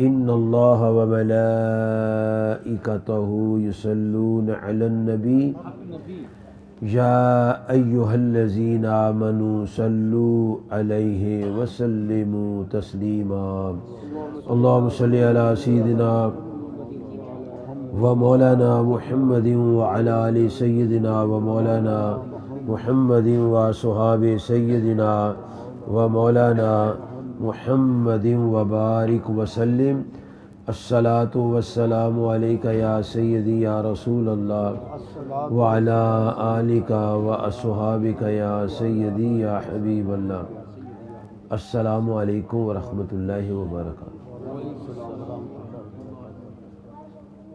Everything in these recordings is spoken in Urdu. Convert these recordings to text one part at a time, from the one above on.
ان اللہ وملائکتہ یصلون علی النبی یا ایہا الذین آمنوا صلوا علیہ وسلموا تسلیما اللہم صلی علی سیدنا ومولانا محمد وعلی آل سیدنا ومولانا محمد وصحاب سیدنا ومولانا محمد وبارک وسلم الصلاۃ والسلام علیک یا سیدی یا رسول اللہ وعلی آلک واصحابک یا سیدی یا حبیب اللہ۔ السلام علیکم ورحمۃ اللہ وبرکاتہ۔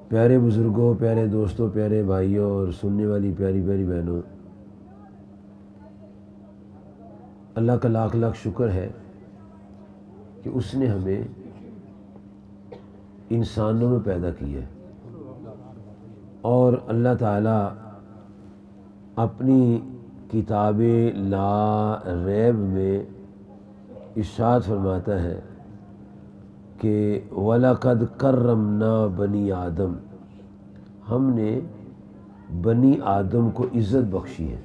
پیارے بزرگوں، پیارے دوستوں، پیارے بھائیوں اور سننے والی پیاری پیاری بہنوں، اللہ کا لاکھ لاکھ شکر ہے کہ اس نے ہمیں انسانوں میں پیدا کیا ہے، اور اللہ تعالیٰ اپنی کتاب لا ریب میں ارشاد فرماتا ہے کہ وَلَقَدْ كَرَّمْنَا بَنِي آدم، ہم نے بنی آدم کو عزت بخشی ہے۔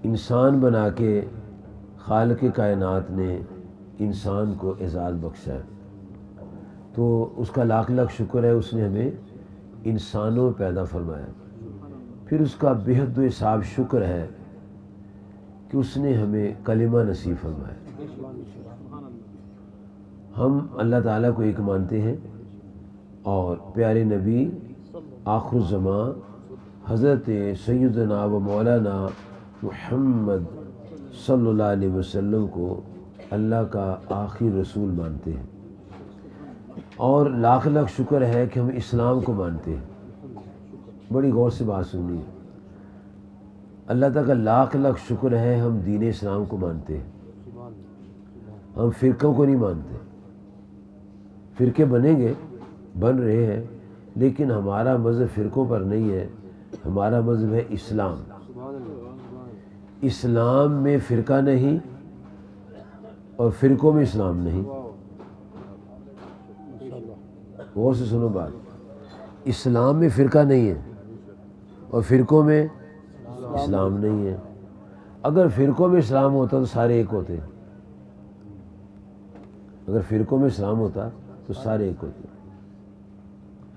انسان بنا کے خالق کائنات نے انسان کو اعزاز بخشا ہے، تو اس کا لاکھ لاکھ شکر ہے، اس نے ہمیں انسانوں میں پیدا فرمایا۔ پھر اس کا بےحد و حساب شکر ہے کہ اس نے ہمیں کلمہ نصیب فرمایا۔ ہم اللہ تعالیٰ کو ایک مانتے ہیں، اور پیارے نبی آخر الزمان حضرت سیدنا و مولانا محمد صلی اللہ علیہ وسلم کو اللہ کا آخری رسول مانتے ہیں، اور لاکھ لاکھ شکر ہے کہ ہم اسلام کو مانتے ہیں۔ بڑی غور سے بات سنی ہے، اللہ تعالیٰ کا لاکھ لاکھ شکر ہے ہم دین اسلام کو مانتے ہیں، ہم فرقوں کو نہیں مانتے۔ فرقے بنیں گے، بن رہے ہیں، لیکن ہمارا مذہب فرقوں پر نہیں ہے، ہمارا مذہب ہے اسلام۔ اسلام میں فرقہ نہیں اور فرقوں میں اسلام نہیں۔ غور سے سنو بات، اسلام میں فرقہ نہیں ہے اور فرقوں میں اسلام نہیں ہے۔ اگر فرقوں میں اسلام ہوتا تو سارے ایک ہوتے، اگر فرقوں میں اسلام ہوتا تو سارے ایک ہوتے۔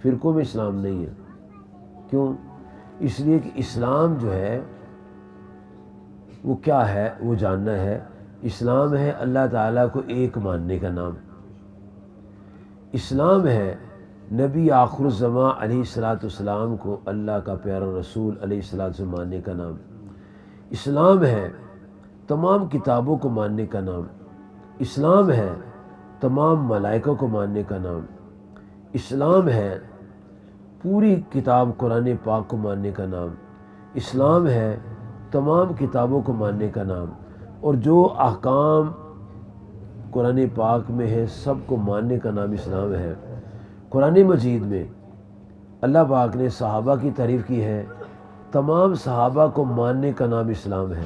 فرقوں میں اسلام نہیں ہے، کیوں؟ اس لیے کہ اسلام جو ہے وہ کیا ہے، وہ جاننا ہے۔ اسلام ہے اللہ تعالیٰ کو ایک ماننے کا نام، اسلام ہے نبی آخر الزمان علیہ السلام کو اللہ کا پیارا رسول علیہ السلام ماننے کا نام، اسلام ہے تمام کتابوں کو ماننے کا نام، اسلام ہے تمام ملائکوں کو ماننے کا نام، اسلام ہے پوری کتاب قرآن پاک کو ماننے کا نام، اسلام ہے تمام کتابوں کو ماننے کا نام، اور جو احکام قرآن پاک میں ہے سب کو ماننے کا نام اسلام ہے۔ قرآن مجید میں اللہ پاک نے صحابہ کی تعریف کی ہے، تمام صحابہ کو ماننے کا نام اسلام ہے۔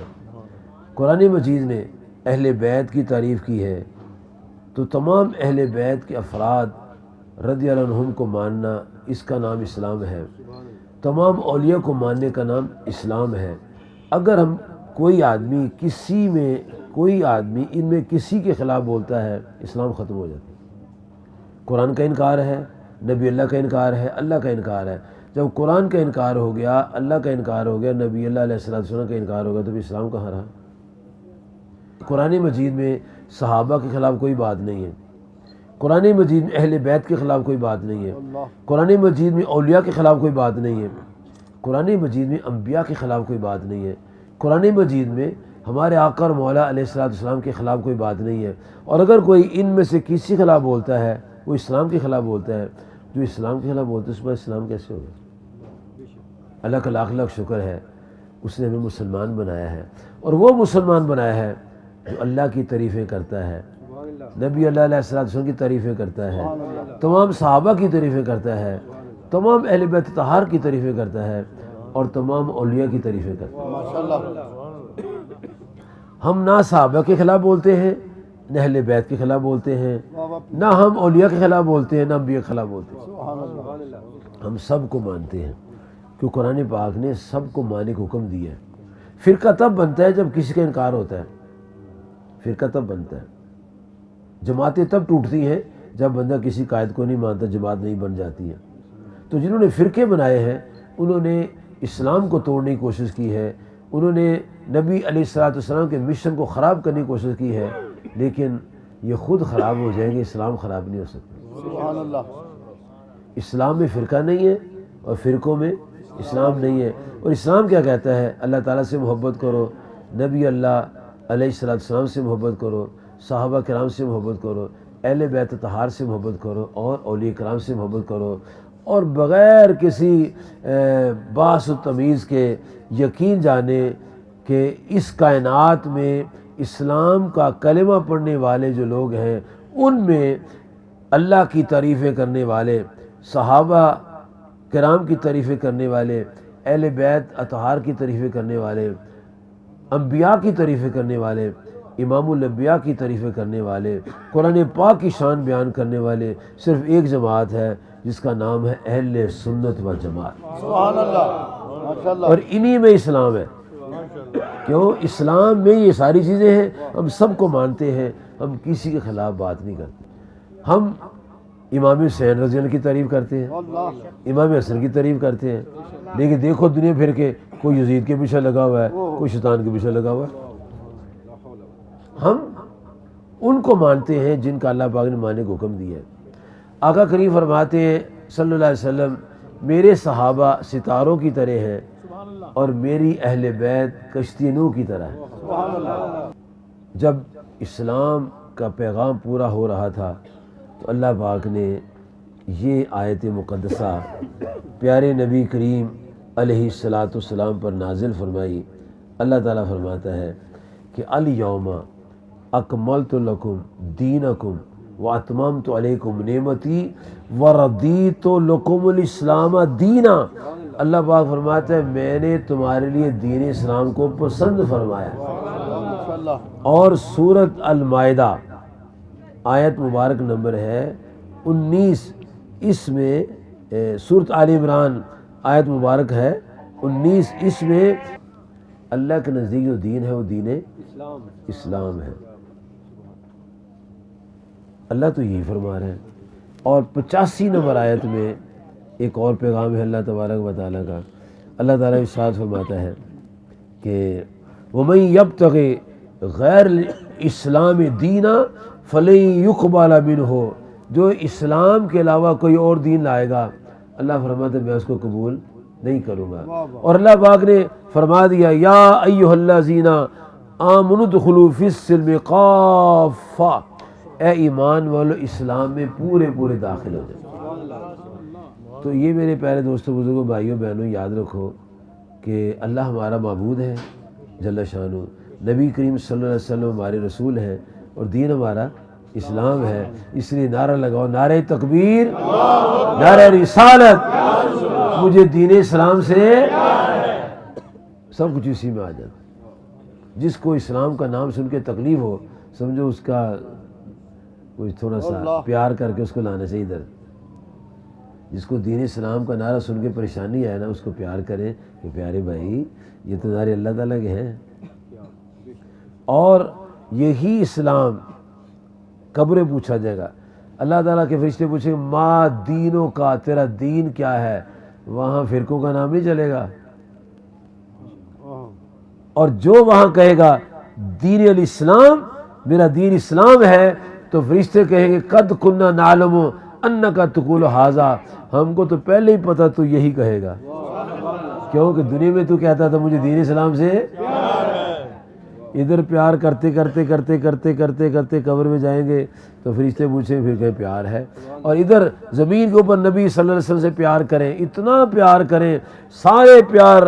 قرآن مجید نے اہل بیت کی تعریف کی ہے، تو تمام اہل بیت کے افراد رضی اللہ عنہم کو ماننا، اس کا نام اسلام ہے۔ تمام اولیاء کو ماننے کا نام اسلام ہے۔ اگر ہم کوئی آدمی ان میں کسی کے خلاف بولتا ہے، اسلام ختم ہو جاتا ہے۔ قرآن کا انکار ہے، نبی اللہ کا انکار ہے، اللہ کا انکار ہے۔ جب قرآن کا انکار ہو گیا، اللہ کا انکار ہو گیا، نبی اللہ علیہ السلام کا انکار ہو گیا، تو اسلام کہاں رہا؟ قرآن مجید میں صحابہ کے خلاف کوئی بات نہیں ہے، قرآن مجید میں اہل بیت کے خلاف کوئی بات نہیں ہے، قرآن مجید میں اولیاء کے خلاف کوئی بات نہیں ہے، قرآن مجید میں انبیاء کے خلاف کوئی بات نہیں ہے، قرآن مجید میں ہمارے آقا اور مولا علیہ السلام کے خلاف کوئی بات نہیں ہے۔ اور اگر کوئی ان میں سے کسی کے خلاف بولتا ہے، وہ اسلام کے خلاف بولتا ہے، جو اسلام کے خلاف بولتا ہے اس پر اسلام کیسے ہوگا؟ اللہ کا لاکھ لاکھ شکر ہے، اس نے ہمیں مسلمان بنایا ہے، اور وہ مسلمان بنایا ہے جو اللہ کی تعریفیں کرتا ہے، نبی اللہ علیہ السلام کی تعریفیں کرتا ہے، تمام صحابہ کی تعریفیں کرتا ہے، تمام اہل بیت طہار کی تعریفیں کرتا ہے، اور تمام اولیاء کی تعریفیں کرتا ہے۔ ہم نہ صحابہ کے خلاف بولتے ہیں، نہ اہل بیت کے خلاف بولتے ہیں، نہ ہم اولیاء کے خلاف بولتے ہیں، نہ انبیاء کے خلاف بولتے ہیں، ہم سب کو مانتے ہیں، کیوں قرآن پاک نے سب کو ماننے کا حکم دیا ہے۔ فرقہ تب بنتا ہے جب کسی کا انکار ہوتا ہے، فرقہ تب بنتا ہے، جماعتیں تب ٹوٹتی ہیں جب بندہ کسی قائد کو نہیں مانتا، جماعت نہیں بن جاتی ہے۔ تو جنہوں نے فرقے بنائے ہیں انہوں نے اسلام کو توڑنے کی کوشش کی ہے، انہوں نے نبی علیہ السلام کے مشن کو خراب کرنے کی کوشش کی ہے، لیکن یہ خود خراب ہو جائیں گے، اسلام خراب نہیں ہو سکتا۔ سبحان اللہ۔ اسلام میں فرقہ نہیں ہے اور فرقوں میں اسلام نہیں ہے۔ اور اسلام کیا کہتا ہے؟ اللہ تعالیٰ سے محبت کرو، نبی اللہ علیہ السلام سے محبت کرو، صحابہ کرام سے محبت کرو، اہل بیت اطہار سے محبت کرو، اور اولیاء کرام سے محبت کرو، اور بغیر کسی بحث و تمیز کے یقین جانے کہ اس کائنات میں اسلام کا کلمہ پڑھنے والے جو لوگ ہیں ان میں اللہ کی تعریفیں کرنے والے، صحابہ کرام کی تعریفیں کرنے والے، اہل بیت اطہار کی تعریفیں کرنے والے، انبیاء کی تعریفیں کرنے والے، امام الانبیاء کی تعریفیں کرنے والے، قرآن پاک کی شان بیان کرنے والے صرف ایک جماعت ہے جس کا نام ہے اہل سنت و جماعت، سبحان اللہ، ماشاء اللہ۔ اور انہی میں اسلام ہے۔ کیوں؟ اسلام میں یہ ساری چیزیں ہیں، ہم سب کو مانتے ہیں، ہم کسی کے خلاف بات نہیں کرتے۔ ہم امام حسین رضی اللہ کی تعریف کرتے ہیں، امام حسن کی تعریف کرتے ہیں، لیکن دیکھو دنیا پھر کے کوئی یزید کے پیچھے لگا ہوا ہے، کوئی شیطان کے پیچھے لگا ہوا ہے۔ ہم ان کو مانتے ہیں جن کا اللہ پاک نے ماننے کو حکم دیا ہے۔ آقا کریم فرماتے ہیں صلی اللہ علیہ وسلم، میرے صحابہ ستاروں کی طرح ہیں اور میری اہل بیت کشتی نوح کی طرح ہے۔ جب اسلام کا پیغام پورا ہو رہا تھا تو اللہ پاک نے یہ آیت مقدسہ پیارے نبی کریم علیہ السلام پر نازل فرمائی۔ اللہ تعالیٰ فرماتا ہے کہ الیوم اکملت لکم دینکم واتممت علیکم نعمتی ورضیت لکم الاسلام دینا۔ اللہ پاک فرماتا ہے میں نے تمہارے لیے دین اسلام کو پسند فرمایا۔ اور سورۃ المائدہ آیت مبارک نمبر ہے 19، اس میں سورۃ آل عمران آیت مبارک ہے 19، اس میں اللہ کے نزدیک جو دین ہے وہ دین اسلام ہے۔ اللہ تو یہی فرما رہے ہیں۔ اور 85 نمبر آیت میں ایک اور پیغام ہے اللہ تبارک و تعالیٰ کا۔ اللہ تعالیٰ ارشاد فرماتا ہے کہ وَمَن يَبْتَغِ غیر الاسلام دینا فلن يقبل منہ، جو اسلام کے علاوہ کوئی اور دین لائے گا اللہ فرماتا ہے میں اس کو قبول نہیں کروں گا۔ اور اللہ پاک نے فرما دیا یا ایھا الذین آمنوا ادخلوا فی السلم کافہ، اے ایمان والو اسلام میں پورے پورے داخل ہو جائے۔ تو یہ میرے پیارے دوستوں، بزرگوں، بھائیوں، بہنوں، یاد رکھو کہ اللہ ہمارا معبود ہے جل شانہ، نبی کریم صلی اللہ علیہ وسلم ہمارے رسول ہیں، اور دین ہمارا اسلام ہے۔ اس لیے نعرہ لگاؤ، نعرہ تکبیر، نعرہ رسالت، مجھے دین اسلام سے سب کچھ اسی میں آ جاتا۔ جس کو اسلام کا نام سن کے تکلیف ہو سمجھو اس کا کوئی تھوڑا سا پیار کر کے اس کو لانا چاہیے ادھر۔ جس کو دین اسلام کا نعرہ سن کے پریشانی آئے نا اس کو پیار کریں کہ پیارے بھائی یہ تو نعرے اللہ تعالیٰ کے ہیں۔ اور یہی اسلام قبر پوچھا جائے گا، اللہ تعالیٰ کے فرشتے پوچھیں گے ما دینوں کا، تیرا دین کیا ہے، وہاں فرقوں کا نام نہیں چلے گا۔ اور جو وہاں کہے گا دین الاسلام، میرا دین اسلام ہے، تو فرشتے کہیں گے قد کننا نعلم انک تقول ھذا، ہم کو تو پہلے ہی پتہ تو یہی کہے گا، کیونکہ دنیا میں تو کہتا تھا مجھے دین اسلام سے ادھر پیار کرتے کرتے کرتے کرتے کرتے کرتے قبر میں جائیں گے تو فرشتے پوچھیں پھر کہیں پیار ہے، اور ادھر زمین کے اوپر نبی صلی اللہ علیہ وسلم سے پیار کریں، اتنا پیار کریں، سارے پیار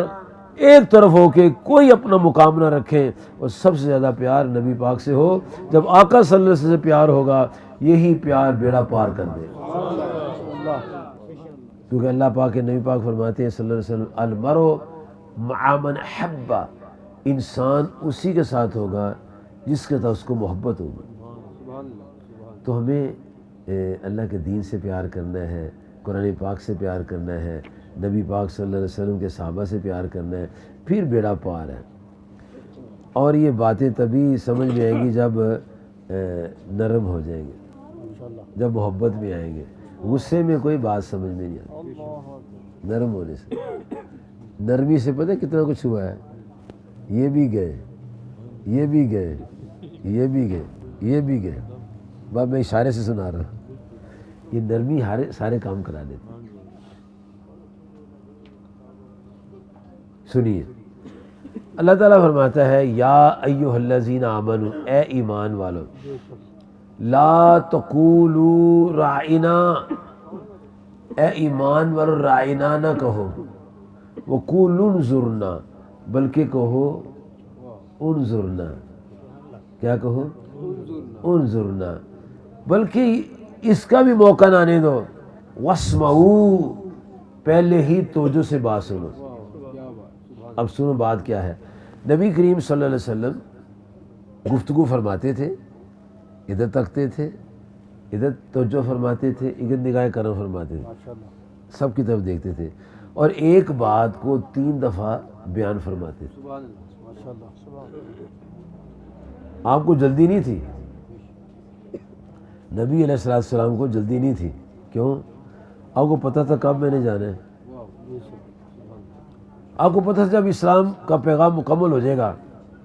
ایک طرف ہو کے کوئی اپنا مقام نہ رکھیں، اور سب سے زیادہ پیار نبی پاک سے ہو۔ جب آقا صلی اللہ علیہ وسلم سے پیار ہوگا یہی پیار بیڑا پار کر دے گا، کیونکہ اللہ پاک کے نبی پاک فرماتے ہیں صلی اللہ علیہ وسلم المرء مع من احب، انسان اسی کے ساتھ ہوگا جس کے ساتھ اس کو محبت ہوگی۔ تو ہمیں اللہ کے دین سے پیار کرنا ہے، قرآن پاک سے پیار کرنا ہے، نبی پاک صلی اللہ علیہ وسلم کے صحابہ سے پیار کرنا ہے، پھر بیڑا پار ہے۔ اور یہ باتیں تبھی سمجھ میں آئیں گی جب نرم ہو جائیں گے، جب محبت میں آئیں گے۔ غصے میں کوئی بات سمجھ میں نہیں آتی، نرم ہونے سے، نرمی سے پتہ کتنا کچھ ہوا ہے۔ یہ بھی گئے، یہ بھی گئے، یہ بھی گئے، یہ بھی گئے، بات میں اشارے سے سنا رہا ہوں۔ یہ نرمی سارے کام کرا دیتی۔ سنیے، اللہ تعالیٰ فرماتا ہے یا ایھا الذین آمنوا، اے ایمان والو، لا تقولوا راعنا، اے ایمان والو راعنا نہ کہو، وقولوا انظرنا، بلکہ کہو انظرنا۔ کیا کہو؟ انظرنا، بلکہ اس کا بھی موقع نہ آنے دو، واسمعوا، پہلے ہی توجہ سے بات سنو۔ اب سنو بات کیا ہے۔ نبی کریم صلی اللہ علیہ وسلم گفتگو فرماتے تھے، ادھر تکتے تھے، ادھر توجہ فرماتے تھے، ادھر نگاہ کرم فرماتے تھے، سب کی طرف دیکھتے تھے، اور ایک بات کو 3 دفعہ بیان فرماتے تھے۔ آپ کو جلدی نہیں تھی، نبی علیہ السلام کو جلدی نہیں تھی۔ کیوں؟ آپ کو پتہ تھا کب میں نے جانا ہے، آپ کو پتہ تھا جب اسلام کا پیغام مکمل ہو جائے گا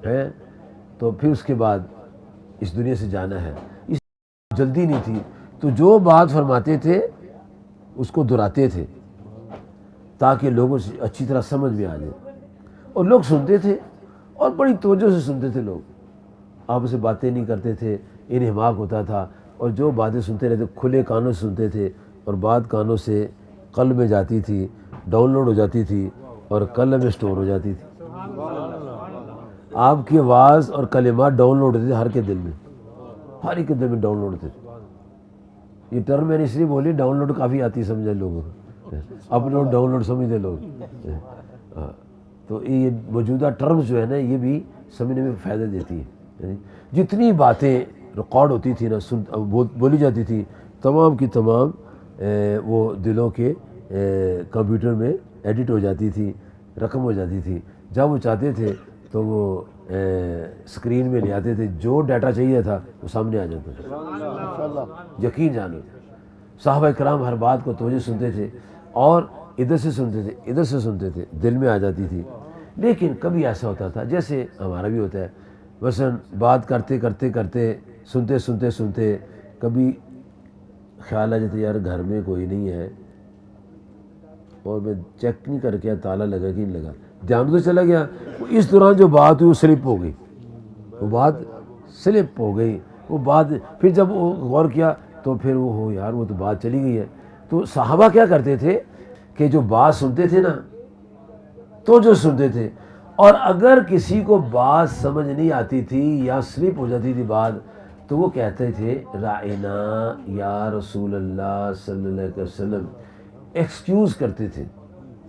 ہے تو پھر اس کے بعد اس دنیا سے جانا ہے، اس جلدی نہیں تھی۔ تو جو بات فرماتے تھے اس کو دہراتے تھے تاکہ لوگوں سے اچھی طرح سمجھ میں آ جائے، اور لوگ سنتے تھے اور بڑی توجہ سے سنتے تھے۔ لوگ آپس سے باتیں نہیں کرتے تھے، انہماک ہوتا تھا، اور جو باتیں سنتے رہتے کھلے کانوں سے سنتے تھے، اور بات کانوں سے قلب میں جاتی تھی، ڈاؤن لوڈ ہو جاتی تھی اور قلب میں سٹور ہو جاتی تھی۔ آپ کی آواز اور کلمات ڈاؤن لوڈ ہوتے تھے ہر کے دل میں، ہر ایک کے دل میں ڈاؤن لوڈ ہوتے تھے۔ یہ ٹرم میں نے اس لیے بولی، ڈاؤن لوڈ کافی آتی سمجھے لوگوں کو، اپ لوڈ ڈاؤن لوڈ سمجھتے لوگ۔ تو یہ موجودہ ٹرمز جو ہے نا، یہ بھی سمجھنے میں فائدہ دیتی ہے۔ جتنی باتیں ریکارڈ ہوتی تھی نا، بولی جاتی تھی، تمام کی تمام وہ دلوں کے کمپیوٹر میں ایڈٹ ہو جاتی تھی، رقم ہو جاتی تھی۔ جب وہ چاہتے تھے تو وہ اسکرین میں لے آتے تھے، جو ڈیٹا چاہیے تھا وہ سامنے آ جاتا تھا۔ یقین جانو، صحابہ کرام ہر بات کو توجہ سنتے تھے، اور ادھر سے سنتے تھے، ادھر سے سنتے تھے، دل میں آ جاتی تھی۔ لیکن کبھی ایسا ہوتا تھا جیسے ہمارا بھی ہوتا ہے، مثلاً بات کرتے کرتے کرتے سنتے سنتے سنتے کبھی خیال آ جاتا یار گھر میں کوئی نہیں ہے، اور میں چیک نہیں کر کے تالا لگا کہ نہیں لگا، دھیان تو چلا گیا، اس دوران جو بات ہوئی وہ سلپ ہو گئی، وہ بات سلپ ہو گئی، وہ بات پھر جب وہ غور کیا تو پھر وہ ہو یار وہ تو بات چلی گئی ہے۔ تو صحابہ کیا کرتے تھے کہ جو بات سنتے تھے نا تو جو سنتے تھے، اور اگر کسی کو بات سمجھ نہیں آتی تھی یا سلپ ہو جاتی تھی بات، تو وہ کہتے تھے رائنا یا رسول اللہ صلی اللہ علیہ وسلم، ایکسکیوز کرتے تھے،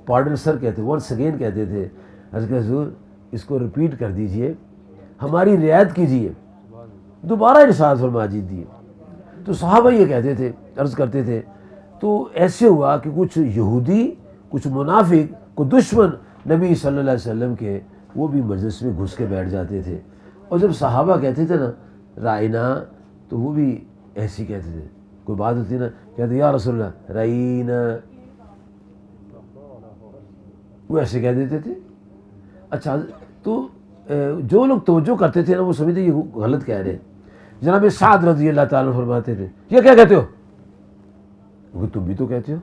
پارڈن سر کہتے، ونس اگین کہتے تھے، عرض کہ حضور اس کو ریپیٹ کر دیجئے، ہماری رعایت کیجئے، دوبارہ ارشاد فرما دیجئے۔ تو صحابہ یہ کہتے تھے، عرض کرتے تھے۔ تو ایسے ہوا کہ کچھ یہودی، کچھ منافق، کچھ دشمن نبی صلی اللہ علیہ وسلم کے، وہ بھی مجلس میں گھس کے بیٹھ جاتے تھے، اور جب صحابہ کہتے تھے نا رائنا، تو وہ بھی ایسی کہتے تھے، کوئی بات ہوتی نا کہتے یا رسول اللہ رائنا، وہ ایسے کہہ دیتے تھے۔ اچھا، تو جو لوگ توجہ کرتے تھے نا وہ سمجھتے یہ غلط کہہ رہے ہیں۔ جناب سعد رضی اللہ تعالیٰ عنہ فرماتے تھے یہ کیا کہتے ہو؟ وہ تم بھی تو کہتے ہو،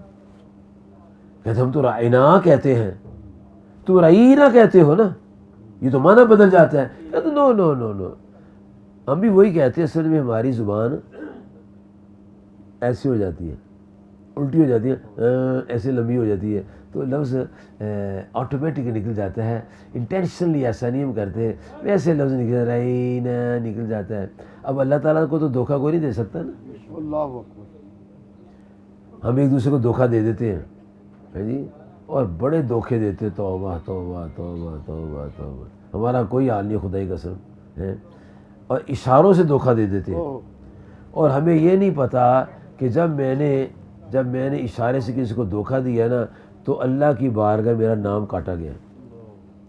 کہتے ہم تو رائنا کہتے ہیں، تم رائنا کہتے ہو نا، یہ تو معنی بدل جاتا ہے۔ کہتے نو نو نو نو، ہم بھی وہی کہتے ہیں، اصل میں ہماری زبان ایسی ہو جاتی ہے، الٹی ہو جاتی ہے، ایسے لمبی ہو جاتی ہے، تو لفظ آٹومیٹک نکل جاتا ہے، انٹینشنلی ایسا نہیں ہم کرتے، ویسے لفظ نکل رائنا نکل جاتا ہے۔ اب اللہ تعالیٰ کو تو دھوکہ کوئی نہیں دے سکتا نا، اللہ اکبر۔ ہم ایک دوسرے کو دھوکہ دے دیتے ہیں جی، اور بڑے دھوکے دیتے، توبہ توبہ توبہ توبہ توبہ، ہمارا کوئی حال نہیں خدا کی قسم ہے، اور اشاروں سے دھوکہ دے دیتے ہیں۔ اور ہمیں یہ نہیں پتہ کہ جب میں نے اشارے سے کسی کو دھوکہ دیا نا تو اللہ کی بارگاہ میرا نام کاٹا گیا،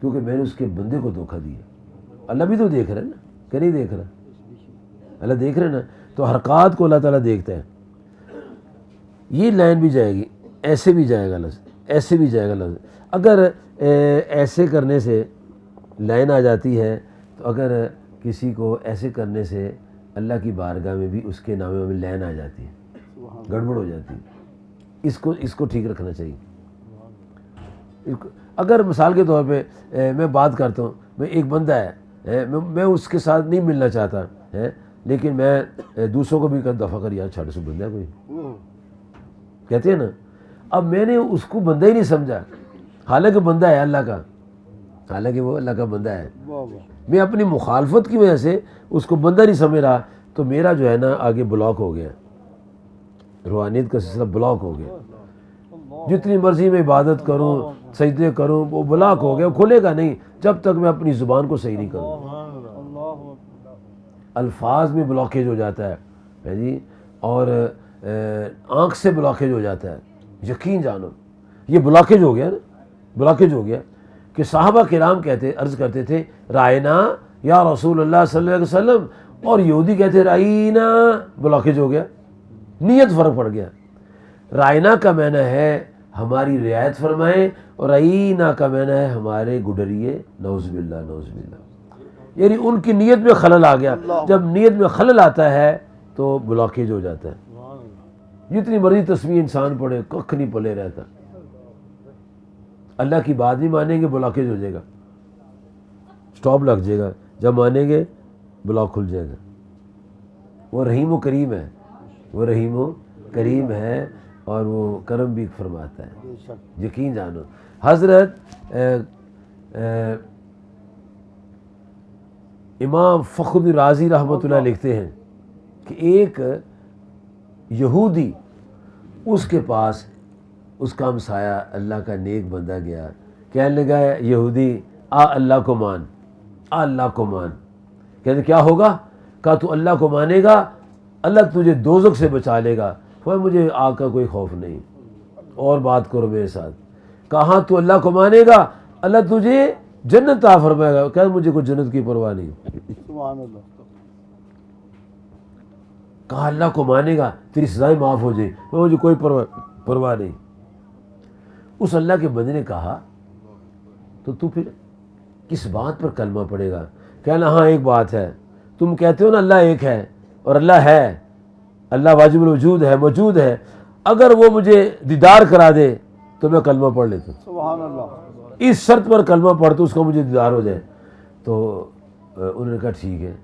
کیونکہ میں نے اس کے بندے کو دھوکہ دیا۔ اللہ بھی تو دیکھ رہا ہے نا، کہ نہیں دیکھ رہا؟ اللہ دیکھ رہا ہے نا، تو حرکات کو اللہ تعالیٰ دیکھتا ہے۔ یہ لائن بھی جائے گی، ایسے بھی جائے گا لفظ، ایسے بھی جائے گا لفظ۔ اگر ایسے کرنے سے لائن آ جاتی ہے تو اگر کسی کو ایسے کرنے سے اللہ کی بارگاہ میں بھی اس کے نامے میں لائن آ جاتی ہے، گڑبڑ ہو جاتی ہے۔ اس کو ٹھیک رکھنا چاہیے۔ اگر مثال کے طور پہ میں بات کرتا ہوں، میں ایک بندہ ہے، میں اس کے ساتھ نہیں ملنا چاہتا ہے، لیکن میں دوسروں کو بھی دفع کر یار چھاڑ سے بندہ ہے کوئی، کہتے ہیں نا۔ اب میں نے اس کو بندہ ہی نہیں سمجھا، حالانکہ بندہ ہے اللہ کا، حالانکہ وہ اللہ کا بندہ ہے۔ میں اپنی مخالفت کی وجہ سے اس کو بندہ نہیں سمجھ رہا، تو میرا جو ہے نا آگے بلاک ہو گیا، روحانیت کا سلسلہ بلاک ہو گیا۔ جتنی مرضی میں عبادت کروں، سجدے کروں، وہ بلاک ہو گیا، کھلے گا نہیں جب تک میں اپنی زبان کو صحیح نہیں کروں۔ الفاظ میں بلاکیج ہو جاتا ہے جی، اور آنکھ سے بلاکیج ہو جاتا ہے۔ یقین جانو یہ بلاکیج ہو گیا نا، بلاکیج ہو گیا کہ صحابہ کرام عرض کرتے تھے رائنا یا رسول اللہ صلی اللہ علیہ وسلم، اور یہودی کہتے رائنا، بلاکیج ہو گیا، نیت فرق پڑ گیا۔ رائنا کا معنی ہے ہماری رعایت فرمائیں، اور رائنا کا معنی ہے ہمارے گڈریے، نعوذ باللہ نعوذ باللہ، یعنی ان کی نیت میں خلل آ گیا۔ جب نیت میں خلل آتا ہے تو بلاکیج ہو جاتا ہے۔ جتنی مرضی تسبیح انسان پڑھے ککھ نہیں پلے رہتا، اللہ کی بات نہیں مانیں گے بلاکیج ہو جائے گا، سٹاپ لگ جائے گا، جب مانیں گے بلاک کھل جائے گا۔ وہ رحیم و کریم ہے، وہ رحیم و کریم ہے، اور وہ کرم بھی فرماتا ہے، یقین جانو۔ حضرت امام فخر رازی رحمۃ اللہ لکھتے ہیں کہ ایک یہودی اس کے پاس اس کا ہمسایہ اللہ کا نیک بندہ گیا، کہنے لگا یہودی آ اللہ کو مان، آ اللہ کو مان۔ کہتے کیا ہوگا؟ کہا تو اللہ کو مانے گا اللہ تجھے دوزخ سے بچا لے گا۔ مجھے آگ کا کوئی خوف نہیں، اور بات کرو میرے ساتھ۔ کہا تو اللہ کو مانے گا اللہ تجھے جنت عطا فرمائے گا۔ کہا مجھے کوئی جنت کی پرواہ نہیں۔ سبحان اللہ۔ کہا اللہ کو مانے گا تیری سزائیں معاف ہو جائیں، مجھے کوئی پرواہ نہیں۔ اس اللہ کے بندے نے کہا تو پھر کس بات پر کلمہ پڑے گا؟ کہنا ہاں ایک بات ہے، تم کہتے ہو نا اللہ ایک ہے، اور اللہ ہے، اللہ واجب الوجود ہے، موجود ہے، اگر وہ مجھے دیدار کرا دے تو میں کلمہ پڑھ لیتا ہوں، سبحان اللہ۔ اس شرط پر کلمہ پڑھ تو اس کا مجھے دیدار ہو جائے۔ تو انہوں نے کہا ٹھیک ہے،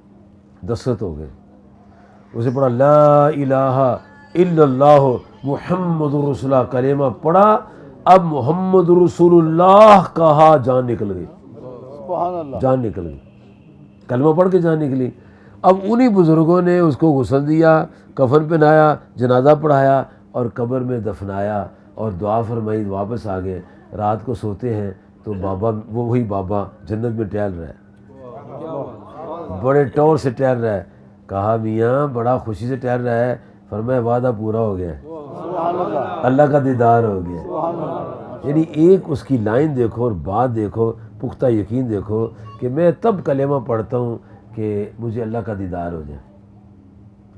دستخط ہو گئے۔ اسے پڑھا لا الہ الا اللہ محمد رسول اللہ، کلمہ پڑھا، اب محمد رسول اللہ کہا، جان نکل گئی، سبحان اللہ۔ جان نکل گئی، کلمہ پڑھ کے جان نکلی۔ اب انہی بزرگوں نے اس کو غسل دیا، کفن پہنایا، جنازہ پڑھایا، اور قبر میں دفنایا، اور دعا فرمائی، واپس آ گئے۔ رات کو سوتے ہیں تو بابا، وہی بابا جنت میں ٹہل رہا ہے، بڑے ٹور سے ٹہل رہا ہے۔ کہا میاں بڑا خوشی سے ٹہل رہا ہے؟ فرمایا وعدہ پورا ہو گیا، سبحان اللہ۔ اللہ کا دیدار ہو گیا۔ سبحان اللہ۔ یعنی ایک اس کی لائن دیکھو اور بات دیکھو، پختہ یقین دیکھو کہ میں تب کلمہ پڑھتا ہوں کہ مجھے اللہ کا دیدار ہو جائے۔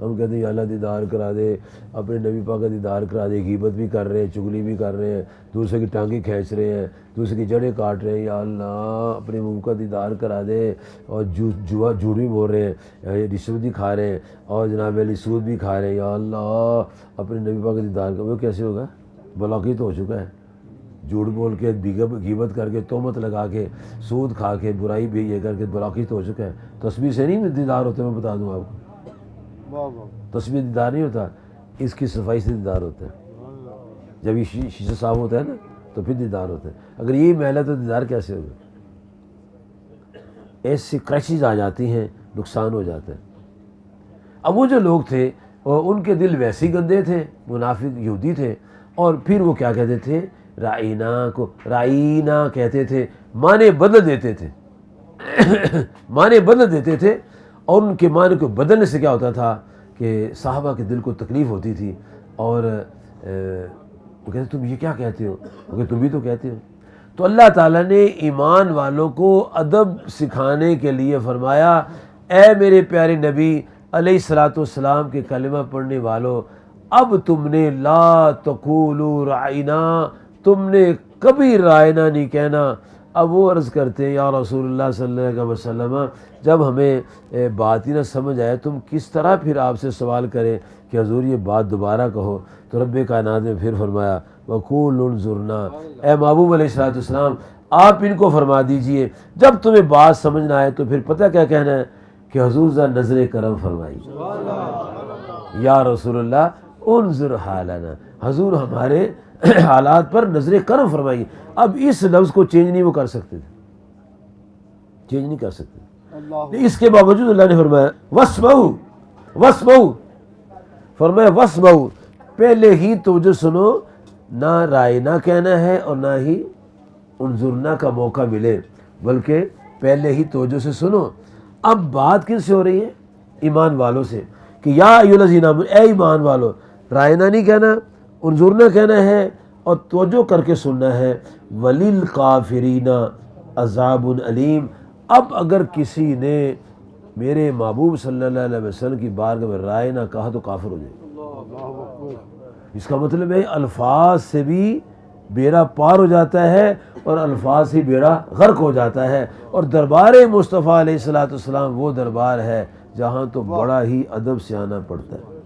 ہم کہتے ہیں اللہ دیدار کرا دے، اپنے نبی پاک کا دیدار کرا دے، غیبت بھی کر رہے ہیں، چگلی بھی کر رہے ہیں، دوسرے کی ٹانگیں کھینچ رہے ہیں، دوسرے کی جڑیں کاٹ رہے ہیں، یا اللہ اپنے منہ کا دیدار کرا دے، اور جھوٹ بھی بول رہے ہیں، رشوت بھی کھا رہے ہیں، اور جناب علی سود بھی کھا رہے ہیں، یا اللہ اپنے نبی پاک کا دیدار کر۔ وہ کیسے ہوگا؟ بلاکی تو ہو چکا ہے، جھوٹ بول کے، غیبت کر کے، تہمت لگا کے، سود کھا کے، برائی بھی یہ کر کے بلاکی تو ہو چکا ہے۔ تسبیح سے نہیں دیدار ہوتے، میں بتا دوں آپ کو، تسبیح دیدار نہیں ہوتا، اس کی صفائی سے دیدار ہوتا ہے۔ جب یہ شیشہ صاف ہوتا ہے نا تو پھر دیدار ہوتا ہے۔ اگر یہی محل ہے تو دیدار کیسے ہوگا؟ ایسی کرائسز آ جاتی ہیں، نقصان ہو جاتا ہے۔ اب وہ جو لوگ تھے ان کے دل ویسے ہی گندے تھے، منافق یہودی تھے، اور پھر وہ کیا کہتے تھے؟ رائنا کو رائنا کہتے تھے، معنی بدل دیتے تھے، معنی بدل دیتے تھے۔ اور ان کے معنی کو بدلنے سے کیا ہوتا تھا کہ صحابہ کے دل کو تکلیف ہوتی تھی، اور وہ کہتے تم یہ کیا کہتے ہو، کہ تم بھی تو کہتے ہو۔ تو اللہ تعالیٰ نے ایمان والوں کو ادب سکھانے کے لیے فرمایا، اے میرے پیارے نبی علیہ الصلاۃ والسلام کے کلمہ پڑھنے والوں، اب تم نے لا تقولوا رعینا، تم نے کبھی رائنا نہیں کہنا۔ اب وہ عرض کرتے ہیں یا رسول اللہ صلی اللہ علیہ وسلم، جب ہمیں بات ہی نہ سمجھ آئے تم کس طرح پھر آپ سے سوال کریں کہ حضور یہ بات دوبارہ کہو؟ تو رب کائنات نے پھر فرمایا وقول انظرنا، اے محبوب علیہ الصلوۃ والسلام آپ ان کو فرما دیجئے جب تمہیں بات سمجھ نہ آئے تو پھر پتہ کیا کہنا ہے کہ حضور ذرا نظر کرم فرمائی، یا رسول اللہ انظر حالنا، حضور ہمارے حالات پر نظر کرم فرمائیے۔ اب اس لفظ کو چینج نہیں وہ کر سکتے تھے، چینج نہیں کر سکتے۔ اللہ اس کے باوجود اللہ نے فرمایا واسمعوا، واسمعوا، فرمایا واسمعوا، پہلے ہی توجہ سنو، نہ رائے نہ کہنا ہے اور نہ ہی انظرنا کا موقع ملے، بلکہ پہلے ہی توجہ سے سنو۔ اب بات کن سے ہو رہی ہے؟ ایمان والوں سے، کہ یا ایھا الذین آمنوا، اے ایمان والو، رائے نہ نہیں کہنا، انظرنا کہنا ہے اور توجہ کر کے سننا ہے۔ وللکافرین عذاب علیم، اب اگر کسی نے میرے محبوب صلی اللہ علیہ وسلم کی بارگاہ میں رائے نہ کہا تو کافر ہو جائے۔ اس کا مطلب ہے الفاظ سے بھی بیڑا پار ہو جاتا ہے اور الفاظ سے بیڑا غرق ہو جاتا ہے، اور دربار مصطفیٰ علیہ الصلوۃ والسلام وہ دربار ہے جہاں تو بڑا ہی ادب سے آنا پڑتا ہے۔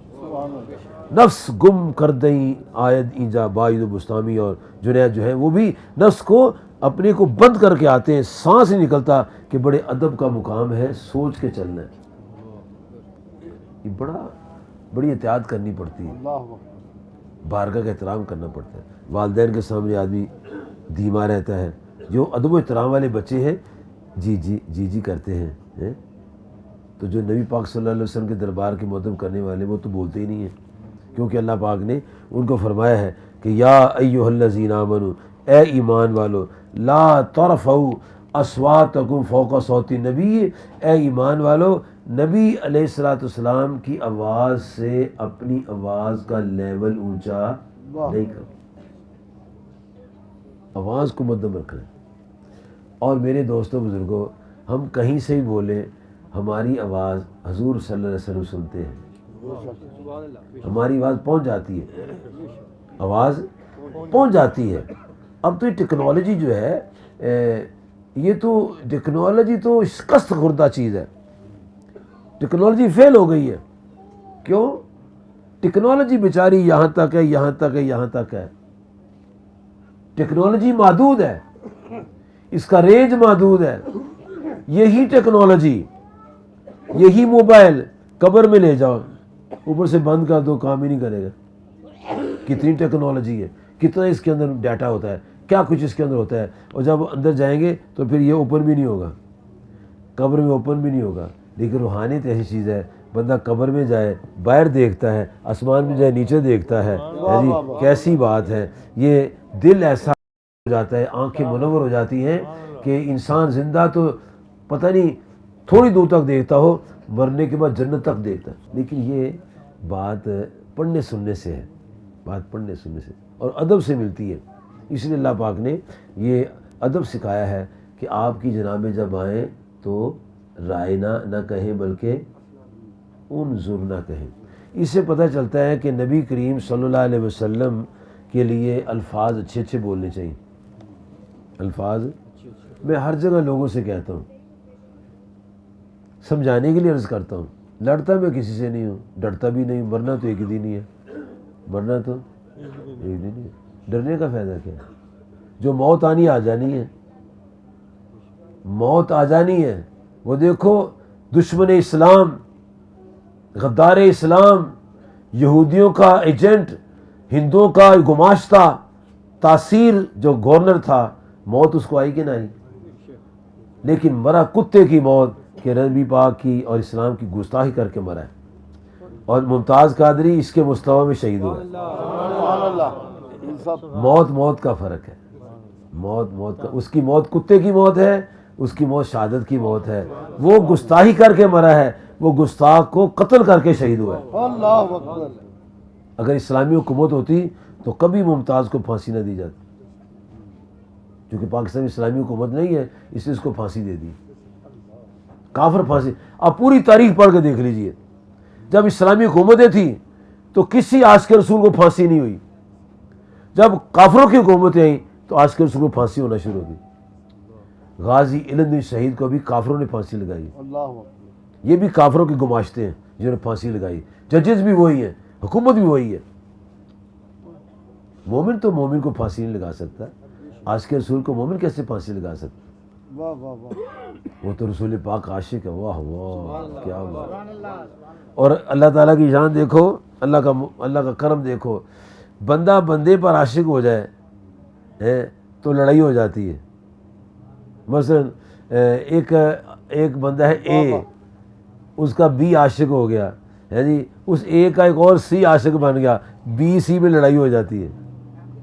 نفس گم کر دیں آیت اینجا باید و بستامی اور جنید جو ہے وہ بھی نفس کو اپنے کو بند کر کے آتے ہیں، سانس نہیں نکلتا کہ بڑے ادب کا مقام ہے، سوچ کے چلنا ہے، یہ بڑی احتیاط کرنی پڑتی ہے، اللہ بارگاہ کا احترام کرنا پڑتا ہے۔ والدین کے سامنے آدمی دھیما رہتا ہے، جو ادب و احترام والے بچے ہیں جی جی جی جی کرتے ہیں، تو جو نبی پاک صلی اللہ علیہ وسلم کے دربار کے مدب کرنے والے وہ تو بولتے ہی نہیں ہیں، کیونکہ اللہ پاک نے ان کو فرمایا ہے کہ یا ایھا الذین آمنوا، اے ایمان والو، لا ترفعوا اصواتکم فوق صوت النبی، اے ایمان والو نبی علیہ الصلوۃ والسلام کی آواز سے اپنی آواز کا لیول اونچا نہیں کرو، آواز کو مدم رکھنا ہے۔ اور میرے دوستوں بزرگوں، ہم کہیں سے بھی بولیں ہماری آواز حضور صلی اللہ علیہ وسلم سنتے ہیں، ہماری آواز پہنچ جاتی ہے، آواز پہنچ جاتی ہے۔ اب تو یہ ٹیکنالوجی جو ہے یہ تو ٹیکنالوجی تو شکست خوردہ چیز ہے، ٹیکنالوجی فیل ہو گئی ہے۔ کیوں؟ ٹیکنالوجی بیچاری یہاں تک ہے، یہاں تک ہے، یہاں تک ہے، ٹیکنالوجی محدود ہے، اس کا رینج محدود ہے۔ یہی ٹیکنالوجی، یہی موبائل قبر میں لے جاؤ، اوپر سے بند کر دو، کام ہی نہیں کرے گا۔ کتنی ٹیکنالوجی ہے، کتنا اس کے اندر ڈیٹا ہوتا ہے، کیا کچھ اس کے اندر ہوتا ہے، اور جب اندر جائیں گے تو پھر یہ اوپن بھی نہیں ہوگا، قبر میں اوپن بھی نہیں ہوگا۔ لیکن روحانیت ایسی چیز ہے، بندہ قبر میں جائے باہر دیکھتا ہے، آسمان میں جائے نیچے دیکھتا ہے، جی کیسی بات ہے۔ یہ دل ایسا ہو جاتا ہے، آنکھیں منور ہو جاتی ہیں کہ انسان زندہ تو پتہ نہیں تھوڑی دور تک دیکھتا ہو، مرنے کے بعد جنت تک دیکھتا ہے۔ لیکن یہ بات پڑھنے سننے سے ہے، بات پڑھنے سننے سے اور ادب سے ملتی ہے۔ اس لیے اللہ پاک نے یہ ادب سکھایا ہے کہ آپ کی جنابیں جب آئیں تو رائنا نہ کہیں بلکہ انظر نہ کہیں۔ اس سے پتہ چلتا ہے کہ نبی کریم صلی اللہ علیہ وسلم کے لیے الفاظ اچھے اچھے بولنے چاہیے۔ الفاظ میں ہر جگہ لوگوں سے کہتا ہوں، سمجھانے کے لیے عرض کرتا ہوں، لڑتا میں کسی سے نہیں ہوں، ڈرتا بھی نہیں ہوں، مرنا تو ایک ہی دن ہی ہے، مرنا تو ایک دن ہی ہے، ڈرنے کا فائدہ کیا ہے؟ جو موت آنی آ جانی ہے، موت آ جانی ہے۔ وہ دیکھو دشمن اسلام، غدار اسلام، یہودیوں کا ایجنٹ، ہندوؤں کا گماشتہ تاثیر جو گورنر تھا، موت اس کو آئی کہ نہ آئی؟ لیکن مرا کتے کی موت کہ نبی پاک کی اور اسلام کی گستاخی کر کے مرا ہے، اور ممتاز قادری اس کے مستوی میں شہید ہوا ہے۔ سبحان اللہ، موت کا فرق ہے، موت کا، اس کی موت کتے کی موت ہے، اس کی موت شہادت کی موت ہے۔ وہ گستاخی کر کے مرا ہے، وہ گستاخ کو قتل کر کے شہید ہوا ہے۔ اللہ اکبر۔ اگر اسلامی حکومت ہوتی تو کبھی ممتاز کو پھانسی نہ دی جاتی، کیونکہ پاکستان میں اسلامی حکومت نہیں ہے اس لیے اس کو پھانسی دے دی، کافر پھانسی۔ آپ پوری تاریخ پڑھ کے دیکھ لیجئے، جب اسلامی حکومتیں تھیں تو کسی عاشق رسول کو پھانسی نہیں ہوئی، جب کافروں کی حکومتیں آئیں تو عاشق رسول کو پھانسی ہونا شروع ہو گئی۔ غازی علم دین شہید کو بھی کافروں نے پھانسی لگائی، اللہ اکبر۔ یہ بھی کافروں کے گماشتے ہیں جنہوں نے پھانسی لگائی، ججز بھی وہی ہیں، حکومت بھی وہی ہے۔ مومن تو مومن کو پھانسی نہیں لگا سکتا، عاشق رسول کو مومن کیسے پھانسی لگا سکتا؟ واہ واہ واہ۔ وہ تو رسول پاک عاشق ہے، واہ واہ کیا بات۔ اور اللہ تعالیٰ کی شان دیکھو، اللہ کا کرم دیکھو، بندہ بندے پر عاشق ہو جائے تو لڑائی ہو جاتی ہے۔ مثلا ایک بندہ ہے اے، اس کا بی عاشق ہو گیا ہے جی، اس اے کا ایک اور سی عاشق بن گیا، بی سی میں لڑائی ہو جاتی ہے،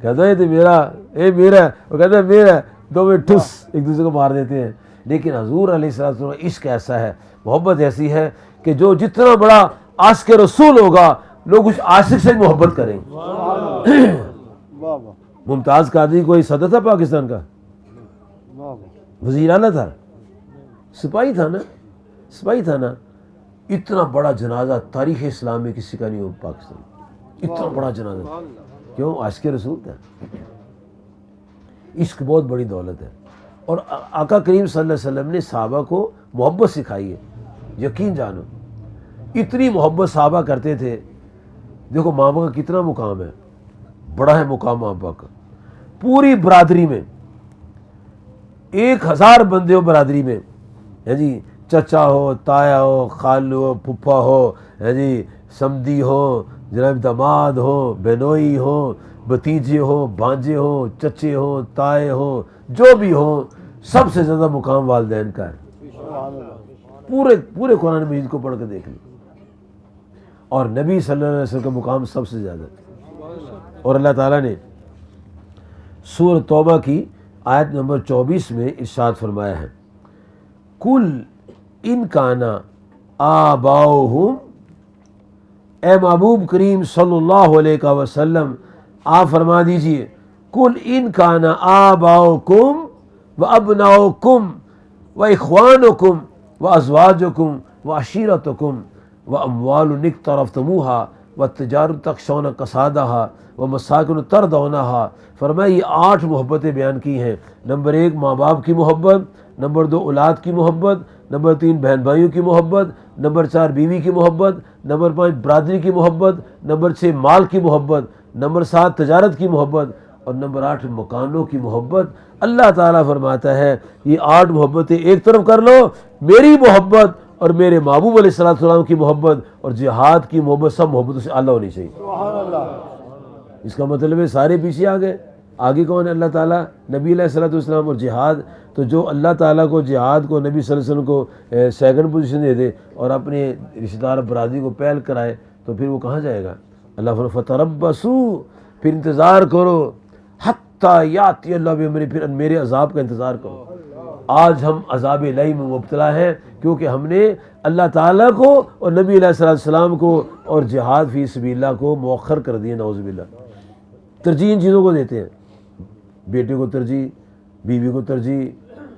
کہتا ہے تو میرا اے میرا ہے، وہ کہتا ہے میرا ہے، دو میں ٹھس ایک دوسرے کو مار دیتے ہیں۔ لیکن حضور علیہ السلام عشق ایسا ہے، محبت ایسی ہے کہ جو جتنا بڑا عاشق رسول ہوگا لوگ اس عاشق سے محبت کریں گے۔ واہ واہ ممتاز قادری کوئی صدر تھا پاکستان کا، واہ واہ۔ وزیر اعلیٰ تھا، سپاہی تھا نا۔ اتنا بڑا جنازہ تاریخ اسلام میں کسی کا نہیں ہو پاکستان، اتنا بڑا جنازہ، کیوں؟ عاشق رسول تھا۔ عشق بہت بڑی دولت ہے، اور آقا کریم صلی اللہ علیہ وسلم نے صحابہ کو محبت سکھائی ہے، یقین جانو اتنی محبت صحابہ کرتے تھے۔ دیکھو ماں باپ کا کتنا مقام ہے، بڑا ہے مقام ماں باپ کا، پوری برادری میں 1000 بندے ہو برادری میں، ہے جی، چچا ہو، تایا ہو، خالو ہو، پھپھا ہو، ہے جی، سمدی ہو، جناب داماد ہو، بہنوئی ہو، بھتیجے ہو، بھانجے ہو، چچے ہو، تائے ہو، جو بھی ہو، سب سے زیادہ مقام والدین کا ہے۔ سبحان اللہ۔ پورے قرآن مجید کو پڑھ کے دیکھ لیں، اور نبی صلی اللہ علیہ وسلم کا مقام سب سے زیادہ ہے۔ اور اللہ تعالیٰ نے سورہ توبہ کی آیت نمبر 24 میں ارشاد فرمایا ہے، کل ان کانا آباؤہم، اے محبوب کریم صلی اللہ علیہ وسلم آپ فرما دیجئے، کل ان کانا آباؤکم و ابناؤکم و اخوانکم و ازواجکم و عشیرتکم و اموال اقترفتموہا و تجارت تخشون کسادہا و مساکن ترضونہا۔ فرمایا یہ 8 محبتیں بیان کی ہیں۔ نمبر 1 ماں باپ کی محبت، نمبر 2 اولاد کی محبت، نمبر 3 بہن بھائیوں کی محبت، نمبر 4 بیوی کی محبت، نمبر 5 برادری کی محبت، نمبر 6 مال کی محبت، نمبر 7 تجارت کی محبت، اور نمبر 8 مکانوں کی محبت۔ اللہ تعالیٰ فرماتا ہے یہ 8 محبتیں ایک طرف کر لو، میری محبت اور میرے محبوب علیہ السلام کی محبت اور جہاد کی محبت، سب محبتوں سے اعلیٰ ہونی چاہیے۔ سبحان اللہ۔ اس کا مطلب ہے سارے پیچھے آ گئے، آگے کون ہے؟ اللہ تعالیٰ، نبی علیہ السلام اور جہاد۔ تو جو اللہ تعالیٰ کو، جہاد کو، نبی صلی اللہ علیہ وسلم کو سیکنڈ پوزیشن دے دے اور اپنے رشتہ دار برادری کو پہل کرائے تو پھر وہ کہاں جائے گا؟ اللہ فرماتا ہے فتربصوا، پھر انتظار کرو، حتیٰ یاتی اللہ بامرہ، پھر میرے عذاب کا انتظار کرو۔ آج ہم عذاب الہی میں مبتلا ہیں کیونکہ ہم نے اللہ تعالیٰ کو اور نبی علیہ السلام کو اور جہاد فی سبیل اللہ کو مؤخر کر دیا، نعوذ باللہ۔ ترجیح ان چیزوں کو دیتے ہیں، بیٹے کو ترجیح، بیوی کو ترجیح۔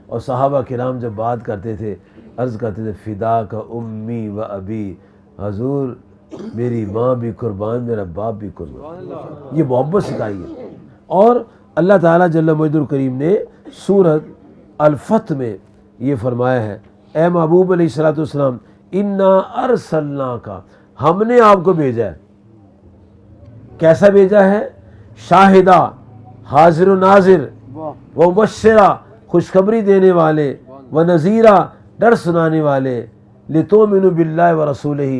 اور صحابہ کرام جب بات کرتے تھے عرض کرتے تھے فدا کا امی و ابی، حضور میری ماں بھی قربان، میرا باپ بھی قربان۔ یہ محبت سکھائی ہے۔ اور اللہ تعالیٰ جل مجدہ الکریم نے سورۃ الفتح میں یہ فرمایا ہے، اے محبوب علیہ السلام انا ارسلناک، ہم نے آپ کو بھیجا ہے۔ کیسا بھیجا ہے؟ شاہدہ، حاضر و ناظر، و مبشرہ، خوشخبری دینے والے، و نذیرہ، ڈر سنانے والے، لتؤمنوا باللہ و رسولہ،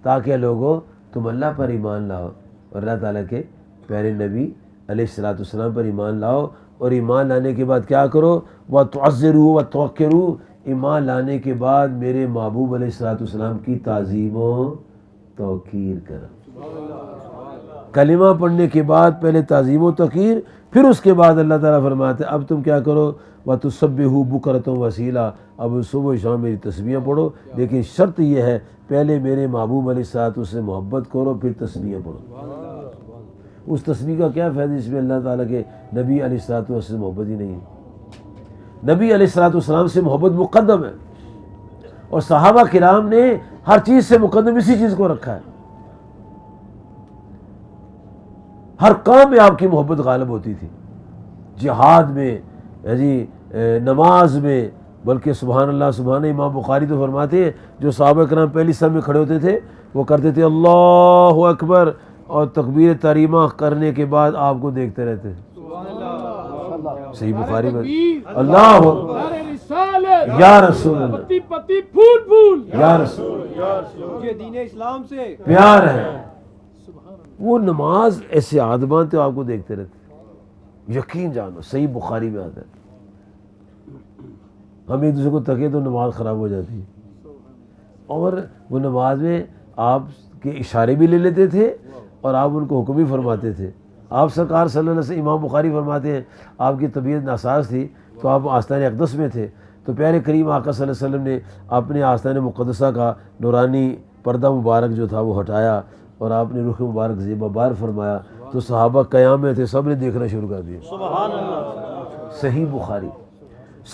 تاکہ لوگوں تم اللہ پر ایمان لاؤ اور اللہ تعالیٰ کے پیارے نبی علیہ السلام پر ایمان لاؤ، اور ایمان لانے کے بعد کیا کرو؟ وَتُعَزِّرُوا وَتُوَقِّرُوا، ایمان لانے کے بعد میرے محبوب علیہ السلام کی تعظیم و توقیر کرو۔ کلمہ پڑھنے کے بعد پہلے تعظیم و تقریر، پھر اس کے بعد اللہ تعالیٰ فرماتے ہیں اب تم کیا کرو، وَتُسَبِّحُوا بُكْرَةً وَأَصِيلًا، اب صبح و شام میری تسبیحیں پڑھو، لیکن شرط یہ ہے پہلے میرے محبوب علیہ الصلوۃ والسلام سے محبت کرو پھر تسبیحیں پڑھو۔ اس تسبیح کا کیا فائدہ جس میں اللہ تعالیٰ کے نبی علیہ الصلوۃ والسلام سے محبت ہی نہیں ہے؟ نبی علیہ الصلوۃ والسلام سے محبت مقدم ہے، اور صحابہ کرام نے ہر چیز سے مقدم اسی چیز کو رکھا ہے۔ ہر کام میں آپ کی محبت غالب ہوتی تھی، جہاد میں، نماز میں، بلکہ سبحان اللہ سبحان اللہ، امام بخاری تو فرماتے ہیں جو صحابہ کرام پہلی صف میں کھڑے ہوتے تھے وہ کرتے تھے اللہ اکبر، اور تکبیر تحریمہ کرنے کے بعد آپ کو دیکھتے رہتے تھے۔ صحیح بخاری میں اللہ یا رسول اللہ، پتی پھول پھول یا رسول یہ دین اسلام سے پیار ہے۔ وہ نماز ایسے آدمان تھے آپ کو دیکھتے رہتے، یقین جانو صحیح بخاری میں آتا ہے۔ ہم ایک دوسرے کو تکے تو نماز خراب ہو جاتی ہے، اور وہ نماز میں آپ کے اشارے بھی لے لیتے تھے اور آپ ان کو حکم بھی فرماتے تھے۔ آپ سرکار صلی اللہ علیہ وسلم، امام بخاری فرماتے ہیں آپ کی طبیعت ناساز تھی تو آپ آستان اقدس میں تھے، تو پیارے کریم آقا صلی اللہ علیہ وسلم نے اپنے آستان مقدسہ کا نورانی پردہ مبارک جو تھا وہ ہٹایا اور آپ نے رخ مبارک زیبا بار فرمایا، تو صحابہ قیام میں تھے، سب نے دیکھنا شروع کر دیا۔ صحیح بخاری،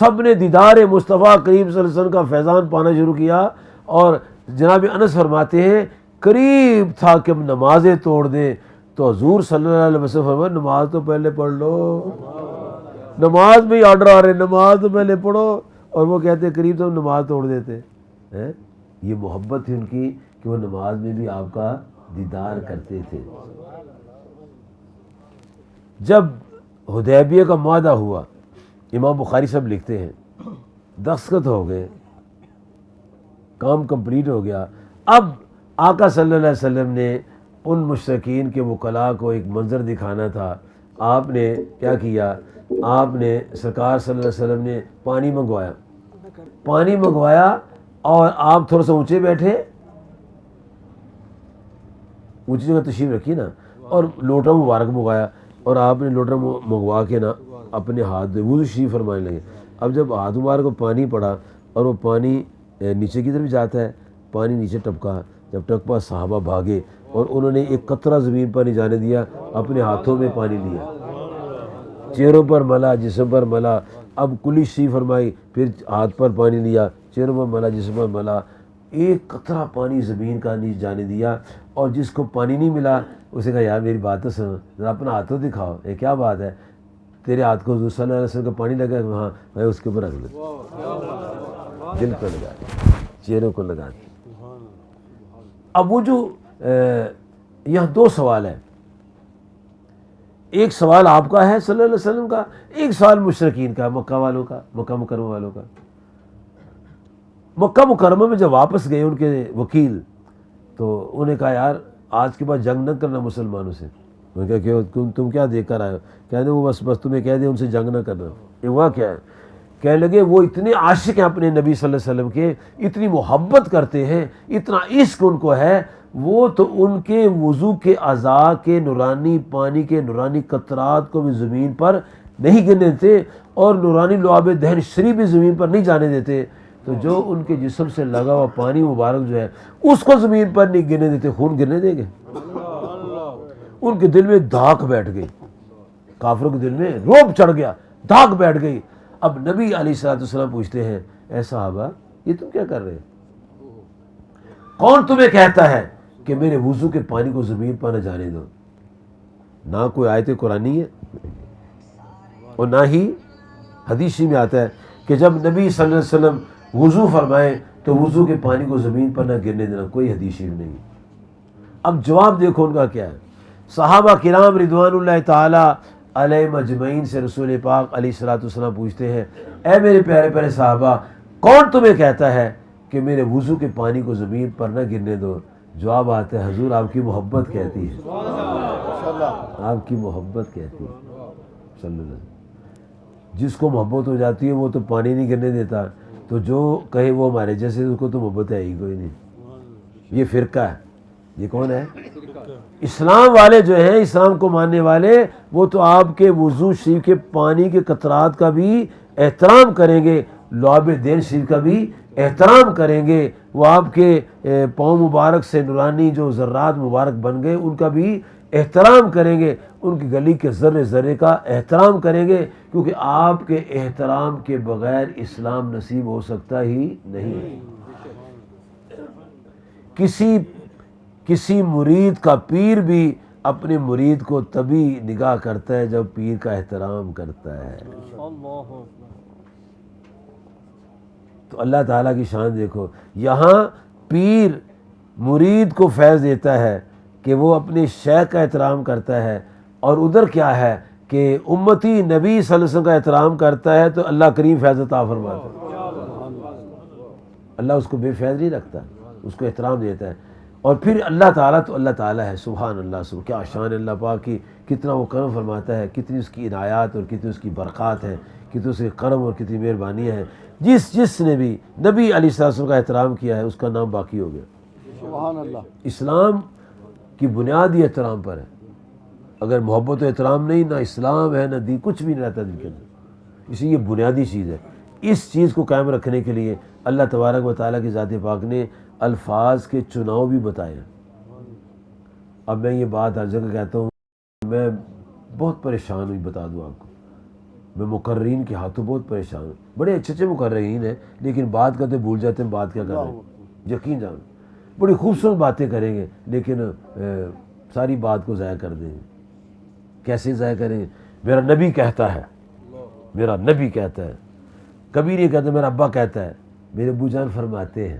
سب نے دیدار مصطفیٰ کریم صلی اللہ علیہ وسلم کا فیضان پانا شروع کیا، اور جناب انس فرماتے ہیں قریب تھا کہ ہم نمازیں توڑ دیں تو حضور صلی اللہ علیہ وسلم فرمایا نماز تو پہلے پڑھ لو، نماز میں آرڈر آ رہے نماز تو پہلے پڑھو، اور وہ کہتے قریب تو ہم نماز توڑ دیتے ہیں۔ یہ محبت تھی ان کی کہ وہ نماز میں بھی آپ کا دیدار کرتے تھے۔ جب حدیبیہ کا معاہدہ ہوا، امام بخاری صاحب لکھتے ہیں دستخط ہو گئے، کام کمپلیٹ ہو گیا، اب آقا صلی اللہ علیہ وسلم نے ان مشرکین کے وکلاء کو ایک منظر دکھانا تھا۔ آپ نے کیا کیا، آپ نے سرکار صلی اللہ علیہ وسلم نے پانی منگوایا اور آپ تھوڑا سا اونچے بیٹھے، اونچی جگہ تشریف رکھی نا، اور لوٹا مبارک منگوایا، اور آپ نے لوٹا منگوا کے نا اپنے ہاتھ وضو شریف فرمانے لگے۔ اب جب ہاتھ مبارک کو پانی پڑا اور وہ پانی نیچے کی طرف جاتا ہے، پانی نیچے ٹپکا، جب ٹپکا صحابہ بھاگے اور انہوں نے ایک قطرہ زمین پر نہیں جانے دیا، اپنے ہاتھوں میں پانی لیا، چہروں پر ملا، جسم پر ملا، اب کلی شریف فرمائی، پھر ہاتھ پر پانی لیا، چہروں پر ملا، جسم پر ملا، ایک قطرہ پانی زمین کا نہیں جانے دیا۔ اور جس کو پانی نہیں ملا اسے کہا یار میری بات تو سنو، ذرا اپنا ہاتھ تو دکھاؤ، یہ کیا بات ہے، تیرے ہاتھ کو حضور صلی اللہ علیہ وسلم کا پانی لگا ہے؟ ہاں، میں اس کے اوپر رکھ لوں، دل کو لگا دیا، چہروں کو لگا دیا۔ اب وہ جو یہاں دو سوال ہیں، ایک سوال آپ کا ہے صلی اللہ علیہ وسلم کا، ایک سوال مشرکین کا، مکہ والوں کا، مکہ مکرمہ والوں کا۔ مکہ مکرمہ میں جب واپس گئے ان کے وکیل، تو انہوں نے کہا یار آج کے بعد جنگ نہ کرنا مسلمانوں سے۔ میں نے کہا کہ تم کیا دیکھ کر آئے ہو؟ کہنے وہ بس تمہیں کہہ دیں ان سے جنگ نہ کرنا۔ یہ ہوا کیا ہے؟ کہنے لگے وہ اتنے عاشق ہیں اپنے نبی صلی اللہ علیہ وسلم کے، اتنی محبت کرتے ہیں، اتنا عشق ان کو ہے، وہ تو ان کے وضو کے اعضاء کے نورانی پانی کے نورانی قطرات کو بھی زمین پر نہیں گرنے دیتے، اور نورانی لعاب دہن شریف بھی زمین پر نہیں جانے دیتے۔ تو جو ان کے جسم سے لگا ہوا پانی مبارک جو ہے اس کو زمین پر نہیں گرنے دیتے، خون گرنے دیں گے؟ ان کے دل میں دھاک بیٹھ گئی، کافروں کے دل میں رعب چڑھ گیا، دھاک بیٹھ گئی۔ اب نبی علیہ الصلوۃ والسلام پوچھتے ہیں اے صحابہ یہ تم کیا کر رہے ہیں؟ کون تمہیں کہتا ہے کہ میرے وضو کے پانی کو زمین پر نہ جانے دو؟ نہ کوئی آیت قرآنی ہے اور نہ ہی حدیثی میں آتا ہے کہ جب نبی صلی اللہ علیہ وسلم وضو فرمائے تو وضو کے پانی کو زمین پر نہ گرنے دینا، کوئی حدیث شریف نہیں۔ اب جواب دیکھو ان کا کیا ہے۔ صحابہ کرام رضوان اللہ تعالی علیہ مجمعین سے رسول پاک علیہ الصلوۃ والسلام پوچھتے ہیں اے میرے پیارے پیارے صحابہ کون تمہیں کہتا ہے کہ میرے وضو کے پانی کو زمین پر نہ گرنے دو؟ جواب آتا ہے حضور آپ کی محبت کہتی ہے، آپ کی محبت کہتی ہے صلی اللہ علیہ وسلم۔ جس کو محبت ہو جاتی ہے وہ تو پانی نہیں گرنے دیتا، تو جو کہے وہ ہمارے جیسے، اس کو تو محبت ہے ہی کوئی نہیں۔ یہ فرقہ ہے، یہ کون ہے؟ اسلام والے جو ہیں، اسلام کو ماننے والے، وہ تو آپ کے وضو شریف کے پانی کے قطرات کا بھی احترام کریں گے، لعاب دین شریف کا بھی احترام کریں گے، وہ آپ کے پاؤں مبارک سے نورانی جو ذرات مبارک بن گئے ان کا بھی احترام کریں گے، ان کی گلی کے ذرے ذرے کا احترام کریں گے، کیونکہ آپ کے احترام کے بغیر اسلام نصیب ہو سکتا ہی نہیں۔ کسی مرید کا پیر بھی اپنے مرید کو تبھی نگاہ کرتا ہے جب پیر کا احترام کرتا ہے۔ تو اللہ تعالیٰ کی شان دیکھو، یہاں پیر مرید کو فیض دیتا ہے کہ وہ اپنے شیخ کا احترام کرتا ہے، اور ادھر کیا ہے کہ امتی نبی صلی اللہ علیہ وسلم کا احترام کرتا ہے تو اللہ کریم فیض عطا فرماتا ہے۔ اللہ اس کو بے فیض نہیں رکھتا، اس کو احترام دیتا ہے۔ اور پھر اللہ تعالیٰ تو اللہ تعالیٰ ہے، سبحان اللہ، کیا شان اللہ پاک کی، کتنا وہ کرم فرماتا ہے، کتنی اس کی عنایات اور کتنی اس کی برکات ہیں، کتنی اس کے کرم اور کتنی مہربانیاں ہیں۔ جس نے بھی نبی علیہ السلام کا احترام کیا ہے اس کا نام باقی ہو گیا۔ سبحان اللہ۔ اسلام کی بنیاد ہی احترام پر ہے، اگر محبت و احترام نہیں، نہ اسلام ہے نہ دین، کچھ بھی نہیں رہتا دل کے اندر۔ اسی یہ بنیادی چیز ہے، اس چیز کو قائم رکھنے کے لیے اللہ تبارک و تعالیٰ کی ذات پاک نے الفاظ کے چناؤ بھی بتائے ہیں۔ اب میں یہ بات ہر جگہ کہتا ہوں، میں بہت پریشان ہوئی، بتا دوں آپ کو، میں مقررین کے ہاتھوں بہت پریشان ہوں، بڑے اچھے مقررین ہیں لیکن بات کرتے بھول جاتے ہیں بات کیا کر رہے ہیں۔ یقین جان بڑی خوبصورت باتیں کریں گے لیکن ساری بات کو ضائع کر دیں گے۔ کیسے ضائع کریں گے؟ میرا نبی کہتا ہے، میرا نبی کہتا ہے، کبھی نہیں کہتا میرا ابا کہتا ہے، میرے ابو جان فرماتے ہیں۔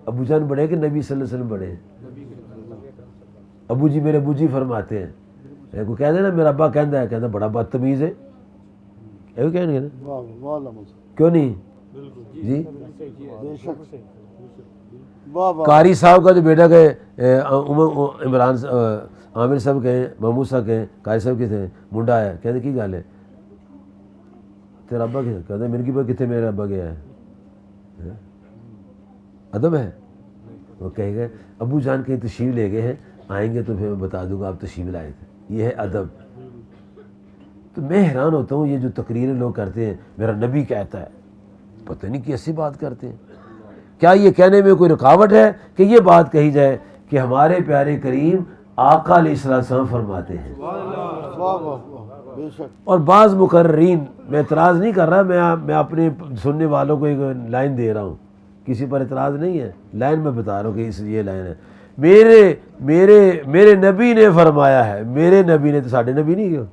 ابو جان بڑے کہ نبی صلی اللہ علیہ وسلم بڑے ہیں؟ ابو جی، میرے ابو جی فرماتے ہیں۔ کوئی کہہ دے نا میرا ابا کہتا ہے، کہتا بڑا بدتمیز ہے، ایسے کہیں گے نا، کیوں نہیں جی؟ قاری صاحب کا جو بیٹا گئے عمران عامر صاحب کہیں، محمود صاحب کہیں، قاری صاحب کے تھے، منڈا ہے، کہتے کی گل ہے تیرا ابا کیا کہتے ہیں، میرے کی کتنے میرا ابا گیا ہے، ادب ہے؟ وہ کہے گئے ابو جان کہیں تشریف لے گئے ہیں، آئیں گے تو پھر میں بتا دوں گا آپ تشریف لائے تھے، یہ ہے ادب۔ تو میں حیران ہوتا ہوں یہ جو تقریریں لوگ کرتے ہیں، میرا نبی کہتا ہے، پتہ نہیں کیسی بات کرتے ہیں۔ کیا یہ کہنے میں کوئی رکاوٹ ہے کہ یہ بات کہی جائے کہ ہمارے پیارے کریم آقا علیہ السلام فرماتے ہیں؟ اور بعض مقررین، میں اعتراض نہیں کر رہا، میں اپنے سننے والوں کو ایک لائن دے رہا ہوں، کسی پر اعتراض نہیں ہے، لائن میں بتا رہا ہوں کہ اس یہ لائن ہے، میرے نبی نے فرمایا ہے، میرے نبی نے، تو ساڑھے نبی نہیں کیوں،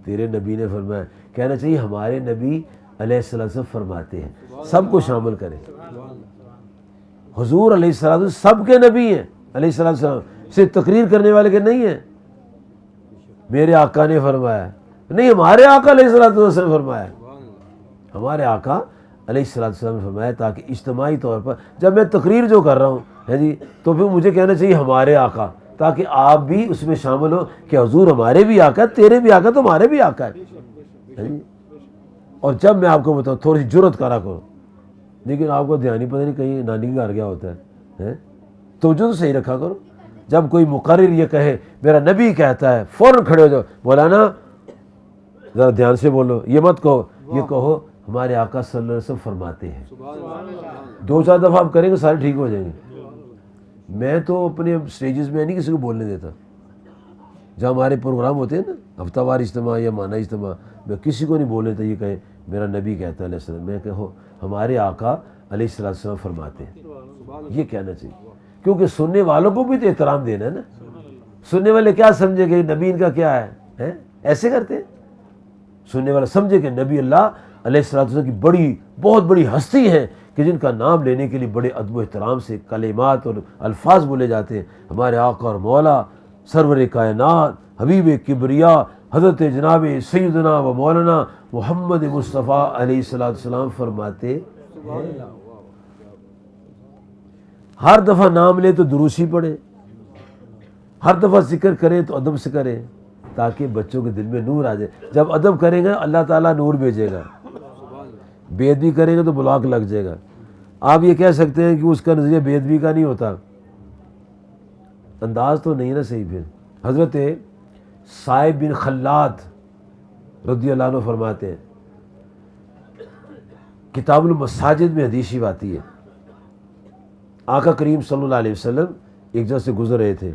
تیرے نبی نے فرمایا، کہنا چاہیے ہمارے نبی علیہ السلام فرماتے ہیں، سب کو شامل کریں۔ حضور علیہ السلام سب کے نبی ہیں، علیہ السلام صرف تقریر کرنے والے کے نہیں ہیں۔ میرے آقا نے فرمایا نہیں، ہمارے آقا علیہ السلام نے فرمایا، ہمارے آقا علیہ السلام نے فرمایا، تاکہ اجتماعی طور پر جب میں تقریر جو کر رہا ہوں ہے جی، تو پھر مجھے کہنا چاہیے ہمارے آقا، تاکہ آپ بھی اس میں شامل ہو کہ حضور ہمارے بھی آقا ہے، تیرے بھی آقا، تو ہمارے بھی آقا ہے۔ اور جب میں آپ کو بتاؤں، تھوڑی سی جرت کرا کرو، لیکن آپ کو دھیان ہی پتہ نہیں کہیں نانی کے گھر گیا ہوتا ہے، توجہ تو صحیح رکھا کرو۔ جب کوئی مقرر یہ کہے میرا نبی کہتا ہے، فوراً کھڑے ہو جاؤ، مولانا ذرا دھیان سے بولو، یہ مت کہو، یہ کہو ہمارے آقا صلی اللہ علیہ وسلم فرماتے ہیں۔ دو چار دفعہ آپ کریں گے سارے ٹھیک ہو جائیں گے۔ میں تو اپنے سٹیجز میں نہیں کسی کو بولنے دیتا، جہاں ہمارے پروگرام ہوتے ہیں نا، ہفتہ وار اجتماع یا ماہانہ اجتماع، میں کسی کو نہیں بولنے دیتا یہ کہے میرا نبی کہتا ہے علیہ السلام، میں کہو ہمارے آقا علیہ السلام فرماتے ہیں، یہ کہنا چاہیے، کیونکہ سننے والوں کو بھی تو احترام دینا ہے نا۔ سننے والے کیا سمجھے کہ نبی ان کا کیا ہے، ایسے کرتے ہیں؟ سننے والا سمجھے کہ نبی اللہ علیہ السلام کی بہت بڑی ہستی ہے کہ جن کا نام لینے کے لیے بڑے ادب و احترام سے کلمات اور الفاظ بولے جاتے ہیں۔ ہمارے آقا اور مولا سرور کائنات حبیب کبریا حضرت جناب سیدنا و مولانا محمد مصطفیٰ علیہ السلام فرماتے ہیں۔ ہر دفعہ نام لے تو دروشی پڑھے، ہر دفعہ ذکر کریں تو ادب سے کریں، تاکہ بچوں کے دل میں نور آ جائے۔ جب ادب کریں گے اللہ تعالیٰ نور بھیجے گا، بے ادبی کریں گے تو بلاک لگ جائے گا۔ آپ یہ کہہ سکتے ہیں کہ اس کا نظریہ بے ادبی کا نہیں ہوتا، انداز تو نہیں نا صحیح، پھر حضرت صائب بن خلاد رضی اللہ عنہ فرماتے ہیں، کتاب المساجد میں حدیث شریف آتی ہے، آقا کریم صلی اللہ علیہ وسلم ایک جگہ سے گزر رہے تھے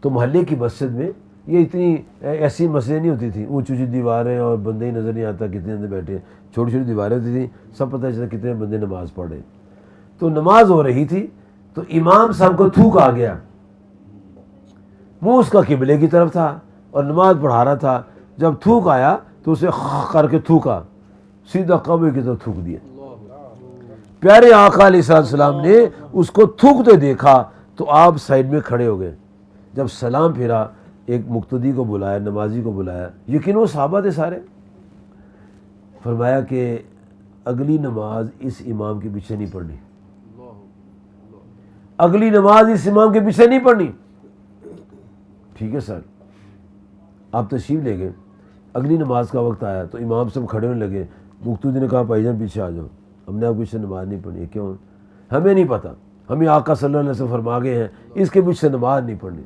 تو محلے کی مسجد میں، یہ اتنی ایسی مسجدیں نہیں ہوتی تھیں، اونچی اونچی دیواریں اور بندے ہی نظر نہیں آتا کتنے بندے بیٹھے ہیں، چھوٹی چھوٹی دیواریں ہوتی تھیں، سب پتہ چلتا کتنے بندے نماز پڑھ رہے ہیں۔ تو نماز ہو رہی تھی تو امام صاحب کو تھوک آ گیا، منہ اس کا قبلے کی طرف تھا اور نماز پڑھا رہا تھا، جب تھوک آیا تو اسے کر کے تھوکا، سیدھا قبر کی طرف تھوک دیا۔ پیارے آقا علیہ السلام نے اس کو تھوکتے دیکھا تو آپ سائڈ میں کھڑے ہو گئے، جب سلام پھیرا ایک مقتدی کو بلایا، نمازی کو بلایا، یقین وہ صحابہ تھے سارے، فرمایا کہ اگلی نماز اس امام کے پیچھے نہیں پڑھنی، اگلی نماز اس امام کے پیچھے نہیں پڑھنی۔ ٹھیک ہے سر، آپ تشریف لے گئے، اگلی نماز کا وقت آیا تو امام سب کھڑے ہونے لگے، مقتدی نے کہا بھائی جان پیچھے آ جاؤ، ہم نے آپ کے پیچھے نماز نہیں پڑھنی۔ کیوں؟ ہمیں نہیں پتہ، ہمیں آقا صلی اللہ علیہ وسلم فرما گئے ہیں اس کے پیچھے نماز نہیں پڑھنی۔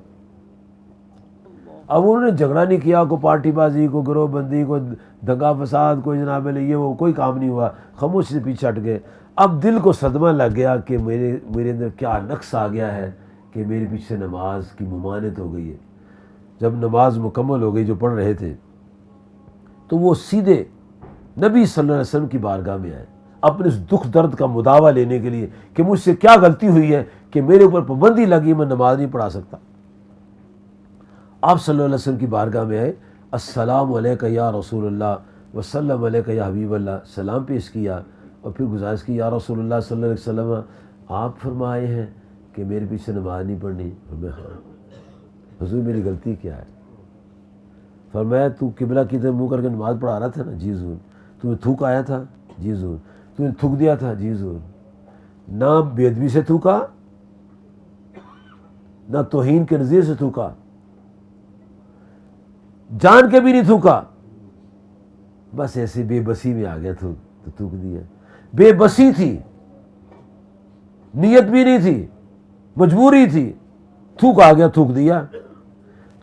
اب انہوں نے جھگڑا نہیں کیا، کوئی پارٹی بازی، کوئی گروہ بندی، کوئی دنگا فساد، کوئی جناب یہ وہ کوئی کام نہیں ہوا، خاموشی سے پیچھے ہٹ گئے۔ اب دل کو صدمہ لگ گیا کہ میرے اندر کیا نقص آ گیا ہے کہ میرے پیچھے نماز کی ممانعت ہو گئی ہے۔ جب نماز مکمل ہو گئی جو پڑھ رہے تھے تو وہ سیدھے نبی صلی اللہ علیہ وسلم کی بارگاہ میں آئے اپنے اس دکھ درد کا مداوع لینے کے لیے کہ مجھ سے کیا غلطی ہوئی ہے کہ میرے اوپر پابندی لگی، میں نماز نہیں پڑھا سکتا۔ آپ صلی اللہ علیہ وسلم کی بارگاہ میں آئے، السلام علیکہ یا رسول اللہ وسلم علیکہ یا حبیب اللہ، سلام پیش کیا اور پھر گزارش کی، یا رسول اللہ صلی اللہ علیہ وسلم آپ فرمائے ہیں کہ میرے پیچھے نماز نہیں پڑھنی۔ میں ہاں حضور میری غلطی کیا ہے؟ فرمایا تو قبلہ کی طرف منہ کر کے نماز پڑھا رہا تھا نا؟ جی حضور۔ تمہیں تھوک آیا تھا؟ جی حضور۔ تمہیں تھوک دیا تھا؟ جی حضور۔ نہ بے ادبی سے تھوکا، نہ توہین کے نظیر سے تھوکا، جان کے بھی نہیں تھوکا، بس ایسے بے بسی میں آ گیا تو تھوک دیا۔ بے بسی تھی، نیت بھی نہیں تھی، مجبوری تھی، تھوک آ گیا تھوک دیا۔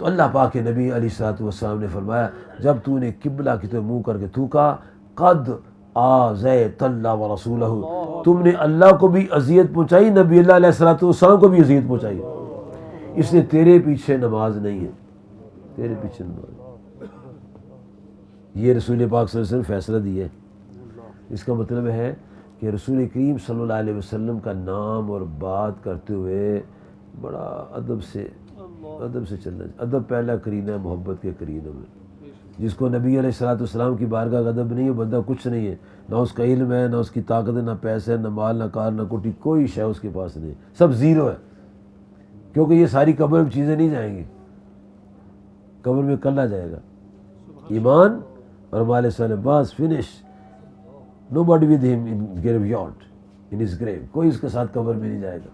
تو اللہ پاک کے نبی علیہ الصلوۃ والسلام نے فرمایا جب تو نے قبلہ کی طرف منہ کر کے تھوکا، قد آذیت اللہ ورسولہ، تم نے اللہ کو بھی اذیت پہنچائی، نبی اللہ علیہ الصلوۃ والسلام کو بھی اذیت پہنچائی، اس لیے تیرے پیچھے نماز نہیں ہے، تیرے پیچھے نماز۔ یہ رسول پاک صلی اللہ علیہ وسلم فیصلہ دیا ہے۔ اس کا مطلب ہے کہ رسول کریم صلی اللہ علیہ وسلم کا نام اور بات کرتے ہوئے بڑا ادب سے چلنا ہے۔ ادب پہلا کرینہ ہے محبت کے کرینوں میں۔ جس کو نبی علیہ الصلوۃ والسلام کی بارگاہ کا ادب نہیں ہے، بندہ کچھ نہیں ہے، نہ اس کا علم ہے، نہ اس کی طاقت ہے، نہ پیسے ہے، نہ مال، نہ کار، نہ کوٹی، کوئی شے اس کے پاس نہیں، سب زیرو ہے، کیونکہ یہ ساری قبر میں چیزیں نہیں جائیں گی، قبر میں کل جائے گا ایمان اور مال صالح، بس فنش، نو باڈی ود ہم ان گریو یارڈ ان ہز گریو، کوئی اس کے ساتھ قبر میں نہیں جائے گا۔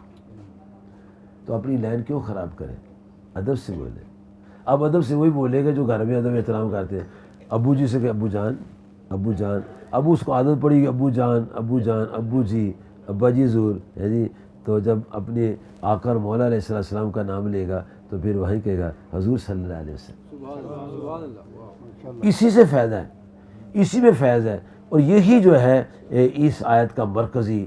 تو اپنی لائن کیوں خراب کرے؟ ادب سے بولے۔ اب ادب سے وہی بولے گا جو گھر میں ادب احترام کرتے ہیں۔ ابو جی سے کہ ابو جان، ابو جان، اب اس کو عادت پڑی کہ ابو جان، ابو جان، ابو جی، ابا جی ضرور ہے جی، تو جب اپنے آقا اور مولا علیہ السلام کا نام لے گا تو پھر وہیں کہے گا حضور صلی اللہ علیہ وسلم۔ اسی سے فائدہ ہے، اسی میں فیض ہے، اور یہی جو ہے اس آیت کا مرکزی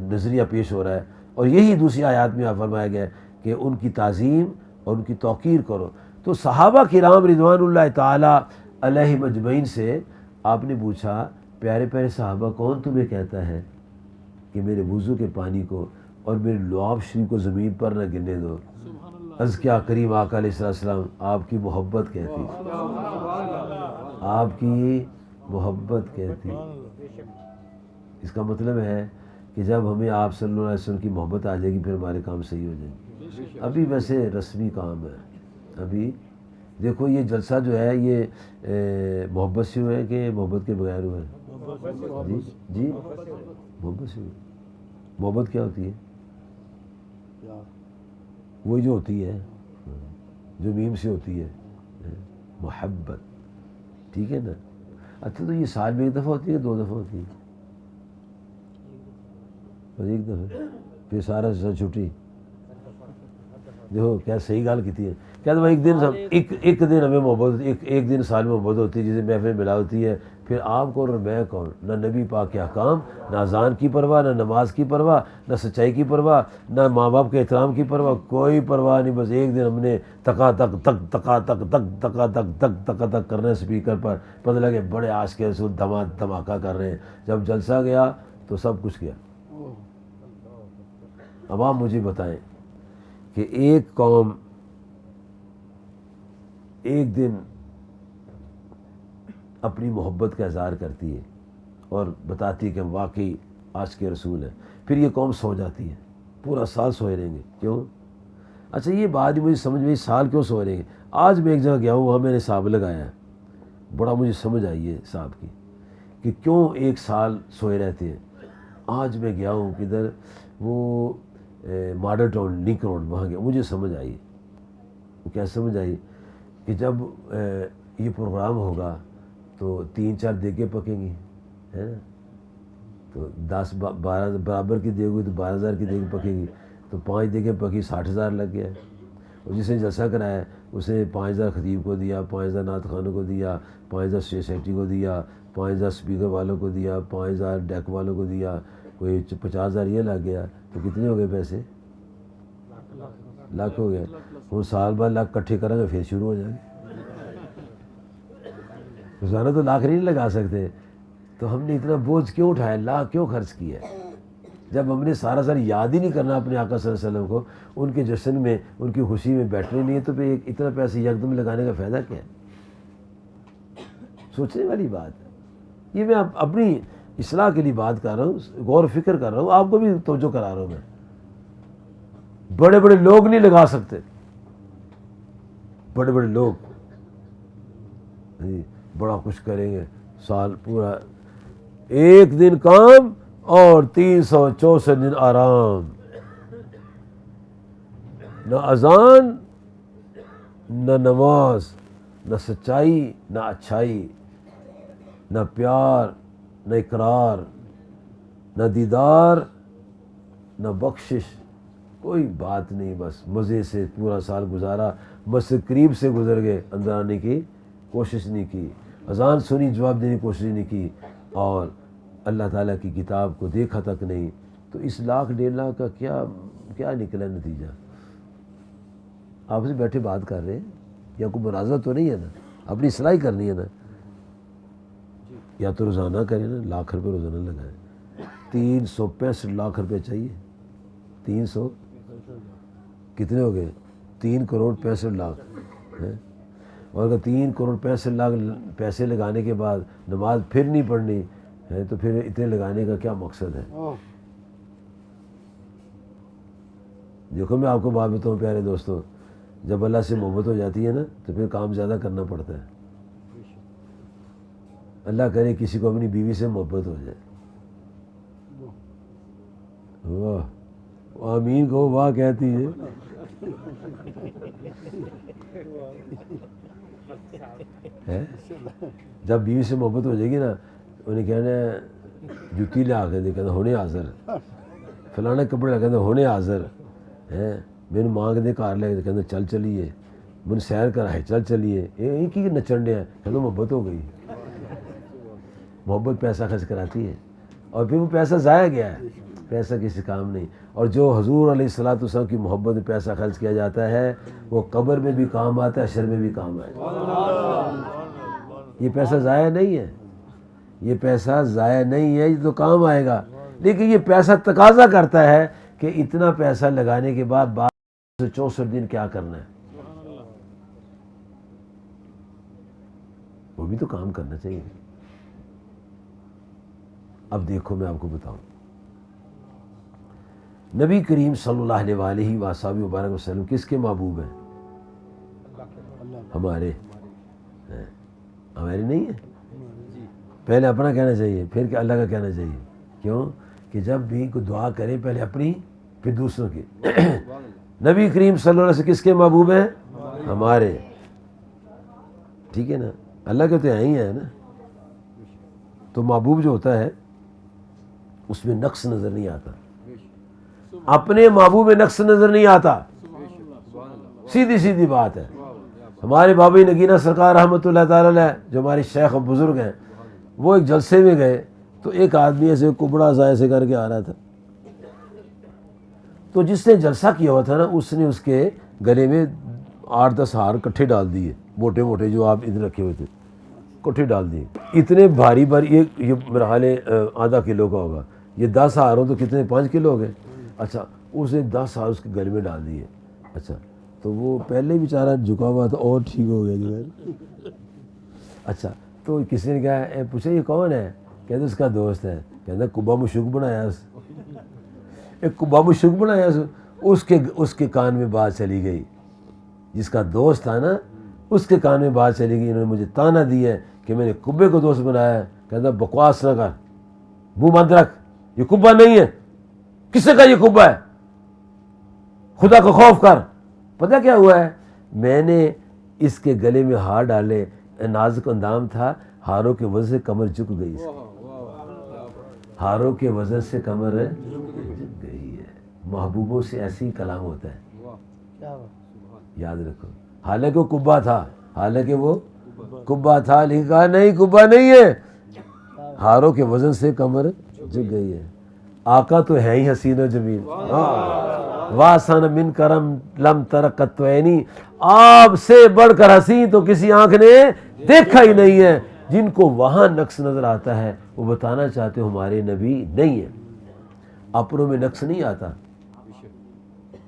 نظریہ پیش ہو رہا ہے، اور یہی دوسری آیات میں فرمایا گیا ہے کہ ان کی تعظیم اور ان کی توقیر کرو۔ تو صحابہ کرام رضوان اللہ تعالی علیہم اجمعین سے آپ نے پوچھا پیارے پیارے صحابہ کون تمہیں کہتا ہے کہ میرے وضو کے پانی کو اور میرے لعاب شریف کو زمین پر نہ گرنے دو؟ ازکیٰ کریم آقا علیہ السلام آپ کی محبت کہتی، آپ کی محبت کہتی۔ اس کا مطلب ہے کہ جب ہمیں آپ صلی اللہ علیہ وسلم کی محبت آ جائے گی پھر ہمارے کام صحیح ہو جائیں گے۔ ابھی ویسے رسمی کام ہے، ابھی دیکھو یہ جلسہ جو ہے یہ محبت سے ہوئے کہ محبت کے بغیر ہوئے؟ جی جی محبت سے ہوئے۔ محبت کیا ہوتی ہے؟ وہی جو ہوتی ہے جو میم سے ہوتی ہے، محبت، ٹھیک ہے نا؟ اچھا تو یہ سال میں ایک دفعہ ہوتی ہے کہ 2 دفعہ ہوتی ہے؟ بس ایک دفعہ، پھر سارا چھٹی۔ دیکھو کیا صحیح گال کی ہے، کہتے ہیں ایک دن ایک دن ہمیں محبت ہوتی ہے، ایک دن سال میں محبت ہوتی ہے جسے محفل ملا ہوتی ہے، پھر آپ کون اور میں کون؟ نہ نبی پاک کے احکام، نہ اذان کی پرواہ، نہ نماز کی پرواہ، نہ سچائی کی پرواہ، نہ ماں باپ کے احترام کی پرواہ، کوئی پرواہ نہیں. بس ایک دن ہم نے تکا تک تک تکا تک تک تکا تک تک تکا تک کرنا ہے اسپیکر پر، پتہ لگے بڑے عاشق رسول دھماکہ کر رہے ہیں. جب جلسہ گیا تو سب کچھ گیا. اب آپ مجھے بتائیں کہ ایک قوم ایک دن اپنی محبت کا اظہار کرتی ہے اور بتاتی ہے کہ ہم واقعی عاشق رسول ہیں، پھر یہ قوم سو جاتی ہے، پورا سال سوئے رہیں گے. کیوں؟ اچھا یہ بات مجھے سمجھ میں، سال کیوں سوئے رہیں گے؟ آج میں ایک جگہ گیا ہوں، وہاں میں نے حساب لگایا ہے، بڑا مجھے سمجھ آئی ہے حساب کی کہ کیوں ایک سال سوئے رہتے ہیں. آج میں گیا ہوں کدھر، وہ ماڈل ٹاؤن لنک روڈ، وہاں گیا، مجھے سمجھ آئی. کیا سمجھ آئی؟ کہ جب یہ پروگرام ہوگا تو 3-4 دیگیں پکیں گی، ہے نا، تو 10-12 برابر کی دیگ ہوئی تو 12,000 کی دیگ پکے گی، تو 5 دیگیں پکی 60,000 لگ گیا. اور جس نے جلسہ کرایا ہے اس نے 5,000 خطیب کو دیا، 5,000 نعت خوانوں کو دیا، 5,000 اسٹیج سیکرٹری کو دیا، 5,000 اسپیکر والوں کو دیا، 5,000 ڈیک والوں کو دیا، کوئی 50,000 یہ لگ گیا. تو کتنے ہو گئے پیسے؟ لاکھ ہو گئے. ہوں سال بعد لاکھ کٹھے کریں گے پھر شروع ہو جائیں گے. روزانہ تو لاکھ نہیں لگا سکتے. تو ہم نے اتنا بوجھ کیوں اٹھایا، لاکھ کیوں خرچ کیا ہے، جب ہم نے سارا یاد ہی نہیں کرنا اپنے آقا صلی اللہ علیہ وسلم کو، ان کے جشن میں، ان کی خوشی میں بیٹھنے نہیں ہے، تو پھر اتنا پیسے یکدم لگانے کا فائدہ کیا ہے؟ سوچنے والی بات ہے. یہ میں اپنی اصلاح کے لیے بات کر رہا ہوں، غور و فکر کر رہا ہوں، آپ کو بھی توجہ کرا رہا ہوں. میں بڑے بڑے لوگ نہیں لگا سکتے، بڑے بڑے لوگ بڑا کچھ کریں گے، سال پورا ایک دن کام اور 364 دن آرام، نہ اذان نہ نماز، نہ سچائی نہ اچھائی، نہ پیار نہ اقرار، نہ دیدار نہ بخشش، کوئی بات نہیں. بس مزے سے پورا سال گزارا، مسجد قریب سے گزر گئے، اندر آنے کی کوشش نہیں کی، اذان سنی جواب دینے کی کوشش نہیں کی، اور اللہ تعالیٰ کی کتاب کو دیکھا تک نہیں. تو اس 1,00,000-1,50,000 کا کیا نکلا نتیجہ؟ آپ سے بیٹھے بات کر رہے ہیں، یا کوئی مناظرہ تو نہیں ہے نا، اپنی اصلاح کرنی ہے نا. یا تو روزانہ کریں نا، 1,00,000 روپے روزانہ لگائیں. 365 لاکھ روپے چاہیے. 300 کتنے ہو گئے؟ 3,65,00,000 ہیں. اور اگر 3,65,00,000 پیسے لگانے کے بعد نماز پھر نہیں پڑھنی ہے تو پھر اتنے لگانے کا کیا مقصد ہے؟ دیکھو میں آپ کو بات بتاؤں پیارے دوستو، جب اللہ سے محبت ہو جاتی ہے نا تو پھر کام زیادہ کرنا پڑتا ہے. اللہ کرے کسی کو اپنی بیوی سے محبت ہو جائے. واہ آمین کو واہ کہتی ہے. جب بیوی سے محبت ہو جائے گی نا، انہیں کہنا ہے جوتی لے آ کے دے، کہنا ہونے حاضر، فلانا کپڑے لے کہنا ہونے حاضر ہے، میں مانگ دے کار لے کہنا چل چلیے، میں سیر کرائے چل چلیے. ایک ہی نچن ڈیا کہنا محبت ہو گئی. محبت پیسہ خرچ کراتی ہے، اور پھر وہ پیسہ ضائع گیا ہے، پیسہ کسی کام نہیں. اور جو حضور علیہ الصلوۃ والسلام کی محبت میں پیسہ خرچ کیا جاتا ہے وہ قبر میں بھی کام آتا ہے، حشر میں بھی کام آئے. یہ پیسہ ضائع نہیں ہے، یہ پیسہ ضائع نہیں ہے، یہ تو کام آئے گا. لیکن یہ پیسہ تقاضا کرتا ہے کہ اتنا پیسہ لگانے کے بعد 64 دن کیا کرنا ہے. وہ بھی تو کام کرنا چاہیے. اب دیکھو میں آپ کو بتاؤں، نبی کریم صلی اللہ علیہ وآلہ وبارک وسلم کس کے محبوب ہیں؟ ہمارے ہیں. ہمارے نہیں ہیں. پہلے اپنا کہنا چاہیے پھر کہ اللہ کا کہنا چاہیے. کیوں؟ کہ جب بھی کوئی دعا کرے پہلے اپنی پھر دوسروں کی. نبی کریم صلی اللہ علیہ وسلم کس کے محبوب ہیں؟ ہمارے. ٹھیک ہے نا، اللہ کے تو ہیں ہی ہیں نا. تو محبوب جو ہوتا ہے اس میں نقص نظر نہیں آتا. اپنے محبوب میں نقص نظر نہیں آتا، سیدھی سیدھی بات ہے. ہمارے بابا نگینہ سرکار رحمۃ اللہ تعالی علیہ جو ہمارے شیخ اور بزرگ ہیں، وہ ایک جلسے میں گئے تو ایک آدمی ایسے کبڑا سا ایسے کر کے آ رہا تھا، تو جس نے جلسہ کیا ہوا تھا نا اس نے اس کے گلے میں 8-10 ہار کٹھے ڈال دیے، موٹے موٹے جو آپ ادھر رکھے ہوئے تھے کٹھے ڈال دیے، اتنے بھاری بھاری، یہ میرا حال ہے آدھا کلو کا ہوگا، یہ 10 ہار ہو تو کتنے 5 کلو ہو گئے۔ اچھا اس نے 10 ہار اس کے گلے میں ڈال دیے۔ اچھا تو وہ پہلے بیچارہ جھکا ہوا تھا اور ٹھیک ہو گیا جو ہے۔ اچھا تو کسی نے کہا پوچھا یہ کون ہے؟ کہتے اس کا دوست ہے۔ کہتا کبا مشک بنایا ایک کبا مشک بنایا اس کے کان میں بات چلی گئی، جس کا دوست تھا نا اس کے کان میں بات چلی گئی، انہوں نے مجھے تانا دی ہے کہ میں نے کبے کو دوست بنایا ہے۔ کہتا بکواس نہ کر، منہ بند رکھ، یہ کبا نہیں ہے۔ کس نے کہا یہ کبا ہے؟ خدا کا خوف کر۔ پتہ کیا ہوا ہے؟ میں نے اس کے گلے میں ہار ڈالے، نازک اندام تھا، ہاروں کے وزن سے کمر جھک گئی، ہاروں کے وزن سے کمر جھک گئی ہے۔ محبوبوں سے ایسی کلام ہوتا ہے، یاد رکھو۔ حالانکہ وہ کبا تھا، حالانکہ وہ کبا تھا، لیکن کہا نہیں کبا نہیں ہے، ہاروں کے وزن سے کمر جھک گئی ہے۔ آقا تو ہے ہی حسین و جمیل، واسن من کرم لم ترقت عینی، آپ سے بڑھ کر حسین تو کسی آنکھ نے دیکھا ہی نہیں ہے۔ جن کو وہاں نقص نظر آتا ہے وہ بتانا چاہتے ہمارے نبی نہیں ہے۔ اپنوں میں نقص نہیں آتا،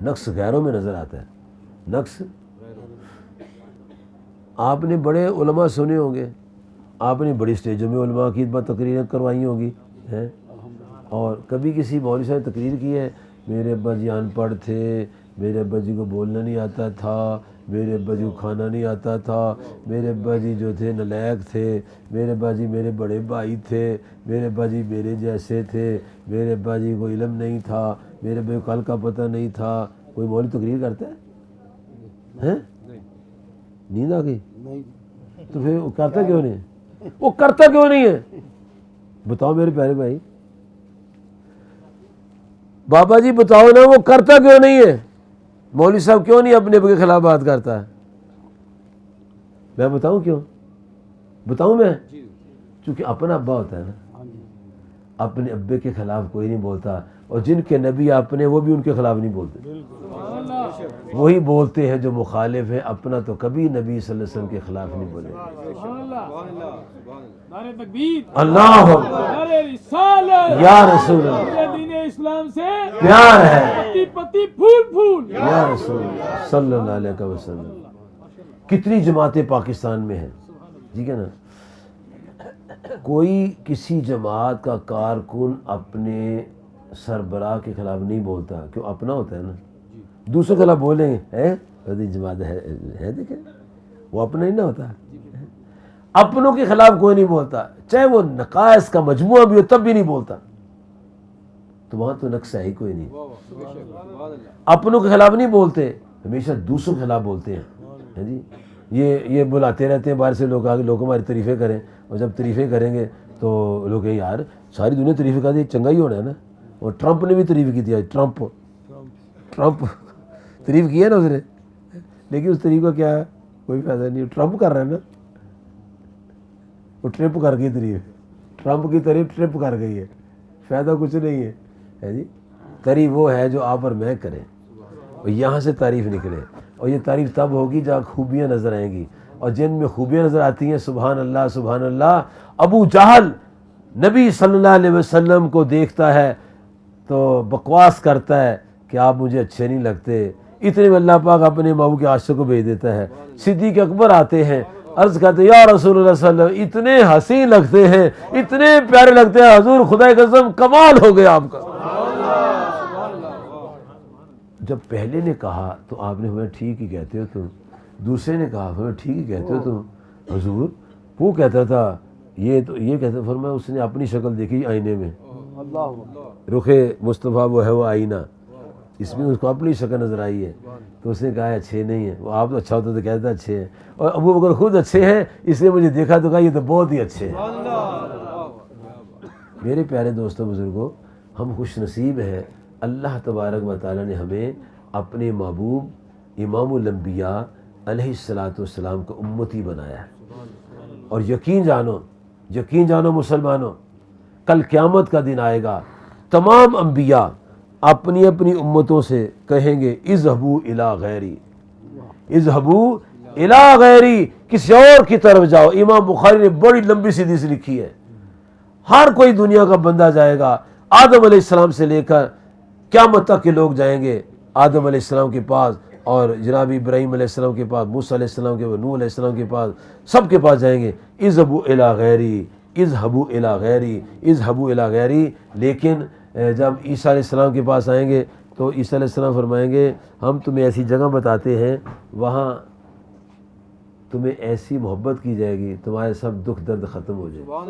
نقص غیروں میں نظر آتا ہے، نقص۔ آپ نے بڑے علماء سنے ہوں گے، آپ نے بڑی اسٹیجوں میں علماء کی تقریریں کروائی ہوں گی ہیں، اور کبھی کسی مولوی صاحب نے تقریر کی ہے میرے ابا جی ان پڑھ تھے، میرے ابا جی کو بولنا نہیں آتا تھا، میرے ابا جی کو کھانا نہیں آتا تھا، میرے ابا جی جو تھے نالائق تھے، میرے ابا جی میرے بڑے بھائی تھے، میرے ابا جی میرے جیسے تھے، میرے ابا جی کو علم نہیں تھا، میرے ابا کو کل کا پتہ نہیں تھا۔ کوئی مولوی تقریر کرتا ہے؟ نیند آ گئی؟ تو پھر وہ کرتا کیوں نہیں؟ وہ کرتا کیوں نہیں ہے؟ بتاؤ میرے پیارے بھائی، بابا جی بتاؤ نا، وہ کرتا کیوں نہیں ہے؟ مولوی صاحب کیوں نہیں اپنے ابے کے خلاف بات کرتا ہے؟ میں بتاؤں کیوں؟ بتاؤں میں؟ چونکہ اپنا ابا ہوتا ہے نا، اپنے ابے کے خلاف کوئی نہیں بولتا، اور جن کے نبی اپنے وہ بھی ان کے خلاف نہیں بولتے، وہی بولتے ہیں جو مخالف ہیں، اپنا تو کبھی نبی صلی اللہ علیہ وسلم کے خلاف نہیں بولے۔ نعرہ تکبیر، اللہ نعرہ رسالت، یا رسول اللہ، مجھے دین اسلام سے پیار ہے، پتی پتی پھول پھول۔ یا رسول اللہ صلی اللہ علیہ وسلم۔ کتنی جماعتیں پاکستان میں ہیں، ٹھیک ہے نا؟ کوئی کسی جماعت کا کارکن اپنے سربراہ کے خلاف نہیں بولتا، کیوں؟ اپنا ہوتا ہے نا۔ دوسروں کے خلاف بولیں گے جماعت ہے دیکھیں، وہ اپنا ہی نہ ہوتا۔ اپنوں کے خلاف کوئی نہیں بولتا، چاہے وہ نقائص کا مجموعہ بھی ہو تب بھی نہیں بولتا، تو وہاں تو نقص ہے ہی کوئی نہیں۔ اپنوں کے خلاف نہیں بولتے، ہمیشہ دوسروں کے خلاف بولتے ہیں جی۔ یہ بلاتے رہتے ہیں باہر سے لوگ آگے، لوگ ہماری تعریفیں کریں، اور جب تعریفیں کریں گے تو لوگ کہیں یار ساری دنیا تعریفیں کرتی ہے، چنگا ہی ہونا ہے نا۔ اور ٹرمپ نے بھی تعریف کی تھی، ٹرمپ تعریف کی ہے نا اس نے، لیکن اس تعریف کا کیا ہے؟ کوئی فائدہ نہیں، ٹرمپ کر رہا ہے نا، وہ ٹرپ کر گئی تعریف، ٹرمپ کی تعریف ٹرپ کر گئی ہے، فائدہ کچھ نہیں ہے جی۔ تعریف وہ ہے جو آپ اور میں کریں، اور یہاں سے تعریف نکلے، اور یہ تعریف تب ہوگی جہاں خوبیاں نظر آئیں گی، اور جن میں خوبیاں نظر آتی ہیں سبحان اللہ سبحان اللہ۔ ابو جہل نبی صلی اللہ علیہ وسلم کو دیکھتا ہے تو بکواس کرتا ہے کہ آپ مجھے اچھے نہیں لگتے، اتنے میں اللہ پاک اپنے محبوب کے عاشق کو بھیج دیتا ہے۔ صدیق اکبر آتے ہیں، عرض کرتے یا رسول اللہ صلی اللہ علیہ وسلم اتنے حسین لگتے ہیں، اتنے پیارے لگتے ہیں، حضور خدا کی قسم کمال ہو گیا آپ کا۔ جب پہلے نے کہا تو آپ نے ہمیں ٹھیک ہی کہتے ہو تم، دوسرے نے کہا ہمیں ٹھیک ہی کہتے ہو تم، حضور وہ کہتا تھا یہ تو یہ کہتا، فرمایا اس نے اپنی شکل دیکھی آئینے میں، رخ مصطفیٰ وہ ہے وہ آئینہ، اس میں اس کو اپنی شکل نظر آئی ہے، تو اس نے کہا اچھے نہیں ہیں، وہ آپ تو اچھا ہوتا تو کہتا اچھے ہیں، اور ابو بکر خود اچھے ہیں، اس نے مجھے دیکھا تو کہا یہ تو بہت ہی اچھے ہیں۔ میرے پیارے دوستوں بزرگوں، ہم خوش نصیب ہیں، اللہ تبارک و تعالیٰ نے ہمیں اپنے محبوب امام الانبیاء علیہ الصلوۃ والسلام کو امتی بنایا ہے۔ اور یقین جانو مسلمانوں، کل قیامت کا دن آئے گا، تمام انبیاء اپنی اپنی امتوں سے کہیں گے اذهبوا الی غیری، اذهبوا الی غیری، کسی اور کی طرف جاؤ۔ امام بخاری نے بڑی لمبی سی حدیث لکھی ہے۔ ہر کوئی دنیا کا بندہ جائے گا، آدم علیہ السلام سے لے کر قیامت تک کے لوگ جائیں گے آدم علیہ السلام کے پاس، اور جناب ابراہیم علیہ السلام کے پاس، موسیٰ علیہ السلام کے پاس، نوح علیہ السلام کے پاس، سب کے پاس جائیں گے۔ اذهبوا الی غیری، اذهبوا الی غیری، اذهبوا الی غیری۔ لیکن جب عیسیٰ علیہ السلام کے پاس آئیں گے تو عیسیٰ علیہ السلام فرمائیں گے ہم تمہیں ایسی جگہ بتاتے ہیں، وہاں تمہیں ایسی محبت کی جائے گی، تمہارے سب دکھ درد ختم ہو جائے گا۔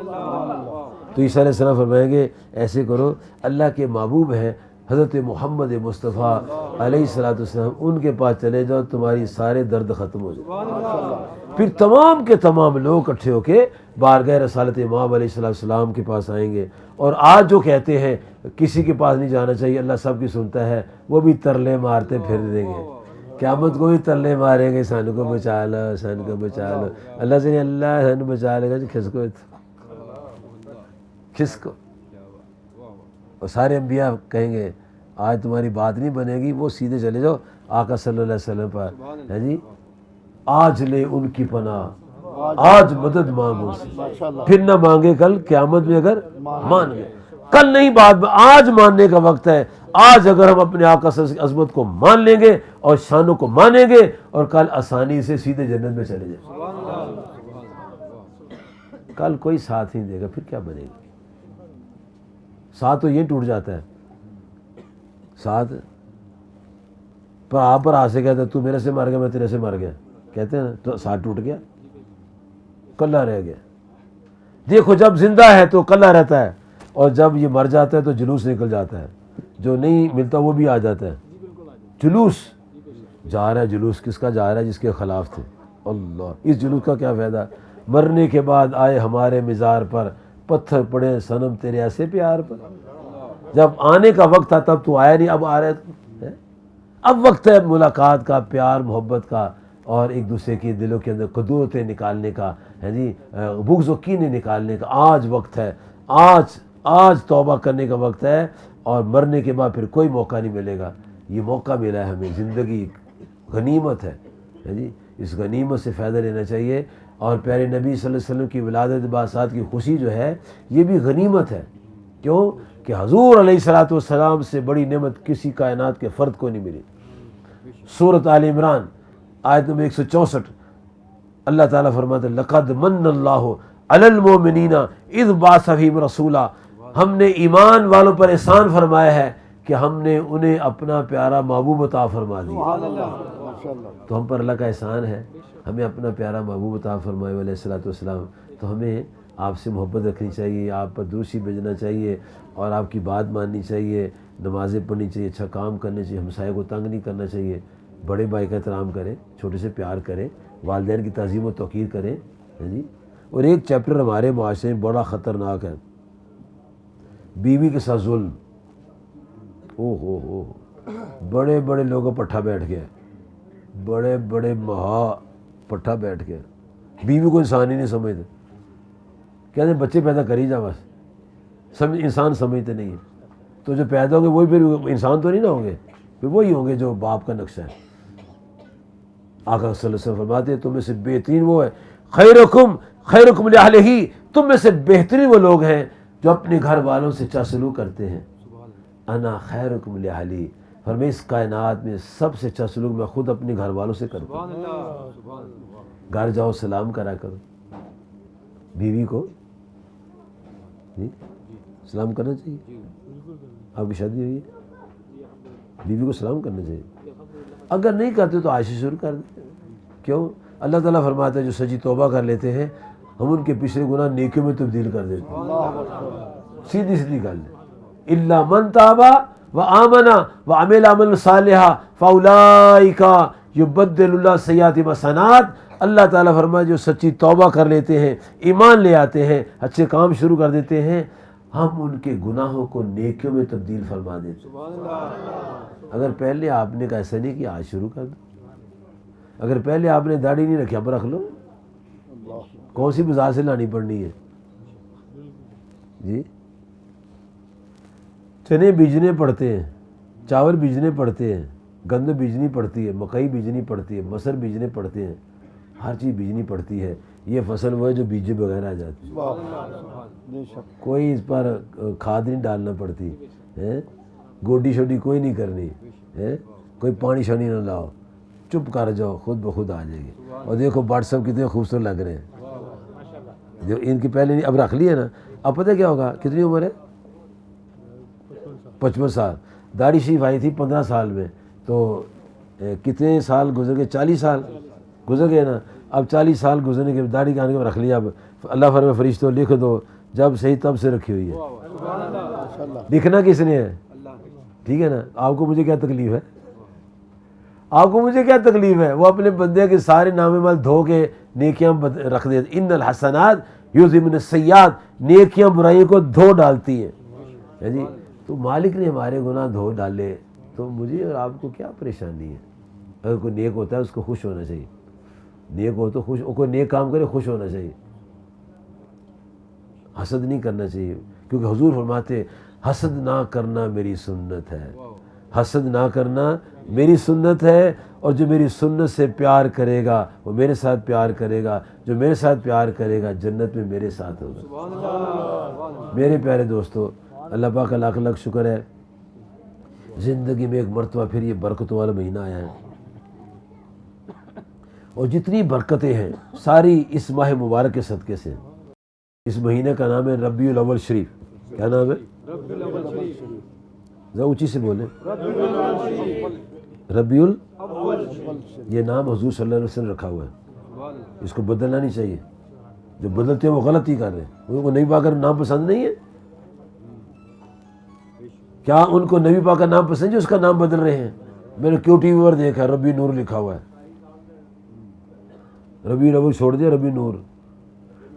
تو عیسیٰ علیہ السلام فرمائیں گے ایسے کرو، اللہ کے محبوب ہیں حضرت محمد مصطفیٰ علیہ الصلوۃ والسلام، ان کے پاس چلے جاؤ، تمہاری سارے درد ختم ہو جائے۔ پھر تمام کے تمام لوگ اکٹھے ہو کے بارگاہ رسالت امام علیہ السلام کے پاس آئیں گے۔ اور آج جو کہتے ہیں کسی کے پاس نہیں جانا چاہیے، اللہ سب کی سنتا ہے، وہ بھی ترلے مارتے پھر دیں گے، قیامت کو بھی ترلے ماریں گے، سن کو بچا لو، سن کو بچا لو۔ اللہ سے اللہ سن بچا لے گا، کس کو؟ اور سارے انبیاء کہیں گے آج تمہاری بات نہیں بنے گی، وہ سیدھے چلے جاؤ آقا صلی اللہ علیہ وسلم پر، ہے جی، آج لے ان کی پناہ، آج مدد مانگو سے، پھر نہ مانگے کل قیامت میں اگر مان گئے۔ کل نہیں، بات آج ماننے کا وقت ہے۔ آج اگر ہم اپنے آقا صلی اللہ علیہ وسلم کی عظمت کو مان لیں گے اور شانوں کو مانیں گے، اور کل آسانی سے سیدھے جنت میں چلے جائیں۔ کل کوئی ساتھ نہیں دے گا، پھر کیا بنے گا؟ ساتھ تو یہ ٹوٹ جاتا ہے، ساتھ پر آ سے کہتا ہے تو میرے سے مر گیا، میں تیرے سے مر گیا، کہتے ہیں تو ساتھ ٹوٹ گیا، کلہ رہ گیا۔ دیکھو جب زندہ ہے تو کلہ رہتا ہے، اور جب یہ مر جاتا ہے تو جلوس نکل جاتا ہے، جو نہیں ملتا وہ بھی آ جاتا ہے۔ جلوس جا رہا ہے، جلوس کس کا جا رہا ہے؟ جس کے خلاف تھے۔ اللہ، اس جلوس کا کیا فائدہ؟ مرنے کے بعد آئے ہمارے مزار پر، پتھر پڑے صنم تیرے ایسے پیار پر۔ جب آنے کا وقت تھا تب تو آیا نہیں، اب آ رہے ہے۔ اب وقت ہے ملاقات کا، پیار محبت کا، اور ایک دوسرے کے دلوں کے اندر قدورتیں نکالنے کا، ہے جی، بغض و کینے نکالنے کا۔ آج وقت ہے، آج توبہ کرنے کا وقت ہے، اور مرنے کے بعد پھر کوئی موقع نہیں ملے گا۔ یہ موقع ملا ہے ہمیں، زندگی غنیمت ہے جی، اس غنیمت سے فائدہ لینا چاہیے۔ اور پیارے نبی صلی اللہ علیہ وسلم کی ولادت بعثات کی خوشی جو ہے یہ بھی غنیمت ہے۔ کیوں کہ حضور علیہ الصلوۃ والسلام سے بڑی نعمت کسی کائنات کے فرد کو نہیں ملی۔ سورۃ آل عمران آیت نمبر 164 اللہ تعالیٰ فرماتے ہیں لقد من اللہ علی المؤمنین اذ بعث فیہم رسولا، ہم نے ایمان والوں پر احسان فرمایا ہے کہ ہم نے انہیں اپنا پیارا محبوب عطا فرما دیا۔ تو ہم پر اللہ کا احسان ہے، ہمیں اپنا پیارا محبوب عطا فرمائے علیہ الصلوۃ والسلام۔ تو ہمیں آپ سے محبت رکھنی چاہیے، آپ پر درود بھیجنا چاہیے، اور آپ کی بات ماننی چاہیے، نمازیں پڑھنی چاہیے، اچھا کام کرنے چاہیے، ہمسائے کو تنگ نہیں کرنا چاہیے، بڑے بھائی کا احترام کریں، چھوٹے سے پیار کریں، والدین کی تعظیم و توقیر کریں، ہے جی۔ اور ایک چیپٹر ہمارے معاشرے میں بڑا خطرناک ہے، بیوی کے ساتھ ظلم۔ ہو بڑے بڑے لوگوں پٹھا بیٹھ گیا، بڑے بڑے پٹھا بیٹھ گیا، بیوی کو انسان ہی نہیں سمجھتے، کہتے ہیں بچے پیدا کر ہی جا بس، انسان سمجھتے نہیں ہیں۔ تو جو پیدا ہوں گے وہی پھر انسان تو نہیں نہ ہوں گے، پھر وہی ہوں گے جو باپ کا نقشہ ہے۔ آقا صلی اللہ علیہ وسلم فرماتے ہیں تم میں سے بہترین وہ ہے خیرکم لأہلہ، تم میں سے بہترین وہ لوگ ہیں جو اپنے گھر والوں سے اچھا سلوک کرتے ہیں۔ انا خیرکم لأہلی، فرمایا اس کائنات میں سب سے اچھا سلوک میں خود اپنے گھر والوں سے کرتا ہوں۔ گھر جاؤ سلام کرا کرو، بیوی کو جی سلام کرنا چاہیے۔ آپ کی شادی ہوئی ہے، بیوی کو سلام کرنا چاہیے، اگر نہیں کرتے تو آج سے شروع کر دیں۔ کیوں؟ اللہ تعالیٰ فرماتا ہے جو سچی توبہ کر لیتے ہیں ہم ان کے پچھلے گناہ نیکیوں میں تبدیل کر دیتے ہیں۔ سیدھی سیدھی گل ہے، الا من تاب وآمن وعمل عملا صالحا فاولئک یبدل اللہ سیئاتہم حسنات۔ اللہ تعالیٰ فرمایا جو سچی توبہ کر لیتے ہیں، ایمان لے آتے ہیں، اچھے کام شروع کر دیتے ہیں، ہم ان کے گناہوں کو نیکیوں میں تبدیل فرما دیتے ہیں۔ اگر پہلے آپ نے ایسا نہیں کیا آج شروع کر دو۔ اگر پہلے آپ نے داڑھی نہیں رکھی اب رکھ لو، کون سی بازار سے لانی پڑنی ہے جی؟ چنے بیجنے پڑتے ہیں، چاول بیجنے پڑتے ہیں، گند بیجنی پڑتی ہے، مکئی بیجنی پڑتی ہے، مسر بیجنے پڑتے ہیں، ہر چیز بیجنی پڑتی ہے۔ یہ فصل وہ ہے جو بیجے بغیر آ جاتی ہے، بے شک کوئی اس پر کھاد نہیں ڈالنا پڑتی ہے، گوڈی شوڈی کوئی نہیں کرنی ہے، کوئی پانی شانی نہ لاؤ، چپ کر جاؤ، خود بخود آ جائے گی۔ اور دیکھو واٹس ایپ کتنے خوبصورت لگ رہے ہیں، جو ان کی پہلے نہیں اب رکھ لی ہے نا، اب پتہ کیا ہوگا؟ کتنی عمر ہے؟ 55 سال۔ داڑھی شریف آئی تھی 15 سال میں، تو کتنے سال گزر گئے؟ 40 سال گزر گئے نا۔ اب 40 سال گزرنے کے داڑھی کے آنے کے بعد رکھ لیا۔ اب اللہ فرمائے فرشتوں لکھ دو، جب صحیح تب سے رکھی ہوئی ہے۔ لکھنا کس نے ہے؟ ٹھیک ہے نا؟ آپ کو مجھے کیا تکلیف ہے؟ آپ کو مجھے کیا تکلیف ہے؟ وہ اپنے بندے کے سارے نام مال دھو کے نیکیاں رکھ دیتے۔ ان الحسنات یذہبن السیئات، نیکیاں برائیوں کو دھو ڈالتی ہیں جی۔ تو مالک نے ہمارے گناہ دھو ڈالے تو مجھے اور آپ کو کیا پریشانی ہے؟ اگر کوئی نیک ہوتا ہے اس کو خوش ہونا چاہیے، نیک ہو تو خوش، کوئی نیک کام کرے خوش ہونا چاہیے، حسد نہیں کرنا چاہیے، کیونکہ حضور فرماتے حسد نہ کرنا میری سنت ہے، حسد نہ کرنا میری سنت ہے، اور جو میری سنت سے پیار کرے گا وہ میرے ساتھ پیار کرے گا، جو میرے ساتھ پیار کرے گا جنت میں میرے ساتھ ہوگا۔ میرے پیارے دوستو، اللہ پاک کا لاکھ لاکھ شکر ہے، زندگی میں ایک مرتبہ پھر یہ برکتوں والا مہینہ آیا ہے، اور جتنی برکتیں ہیں ساری اس ماہ مبارک کے صدقے سے۔ اس مہینے کا نام ہے ربیع الاول شریف۔ کیا نام ہے؟ ذرا اونچی سے بولیں۔ ربیع یہ نام حضور صلی اللہ علیہ وسلم نے رکھا ہوا ہے، اس کو بدلنا نہیں چاہیے، جو بدلتے ہیں وہ غلط ہی کر رہے ہیں۔ ان کو نبی پاک کا نام پسند نہیں ہے؟ کیا ان کو نبی پاک کا نام پسند ہے اس کا نام بدل رہے ہیں؟ میں نے کیوں ٹی وی پر دیکھا ربیع نور لکھا ہوا ہے، ربیع الاول چھوڑ دیا ربیع نور۔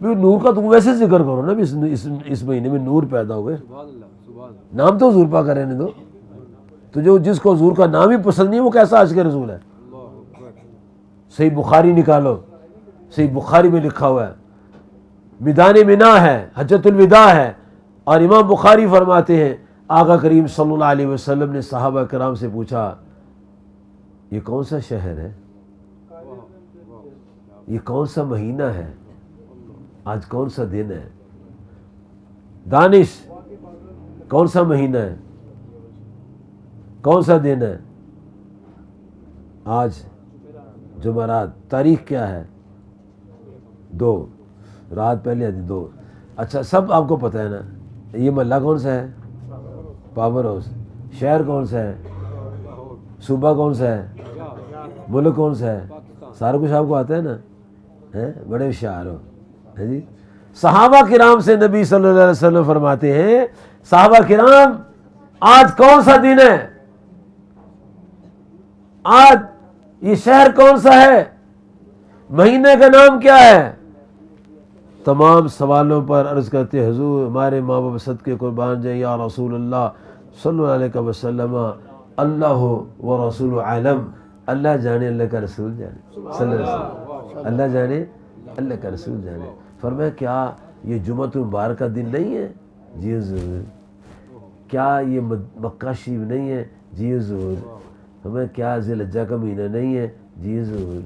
نور کا تو ویسے ذکر کرو نا، اس مہینے میں نور پیدا ہوئے، نام تو حضور پاک کا رہنے دو۔ تو جو جس کو حضور کا نام ہی پسند نہیں وہ کیسا عاشق رسول ہے؟ صحیح بخاری نکالو، صحیح بخاری میں لکھا ہوا ہے، میدان منا ہے، حجۃ الوداع ہے، اور امام بخاری فرماتے ہیں آقا کریم صلی اللہ علیہ وسلم نے صحابہ کرام سے پوچھا یہ کون سا شہر ہے، یہ کون سا مہینہ ہے، آج کون سا دن ہے؟ دانش کون سا مہینہ ہے، کون سا دن ہے؟ آج جمعرات، تاریخ کیا ہے؟ 2، رات پہلے آتی 2۔ اچھا سب آپ کو پتہ ہے نا، یہ محلہ کون سا ہے؟ Power house. شہر کون سا ہے؟ صوبہ کون سا ہے؟ ملک کون سا ہے؟ سارا کچھ آپ کو آتا ہے نا، بڑے ہوشیار ہو جی۔ صحابہ کرام سے نبی صلی اللہ علیہ وسلم فرماتے ہیں صحابہ کرام آج کون سا دن ہے، آج یہ شہر کون سا ہے، مہینے کا نام کیا ہے؟ تمام سوالوں پر عرض کرتے حضور ہمارے ماں باپ صدقے قربان جائیں یا رسول اللہ صلی اللہ علیہ وسلم، اللہ و رسول عالم، اللہ جانے اللہ کا رسول جانے صلی اللہ علیہ وسلم، اللہ جانے اللہ کا رسول جانے۔ فرمایا کیا یہ جمعۃ المبارک کا دن نہیں ہے؟ جی حضور۔ کیا یہ مکہ شریف نہیں ہے؟ جی حضور۔ ہمیں کیا ذی الحجہ کا مہینہ نہیں ہے؟ جی حضور۔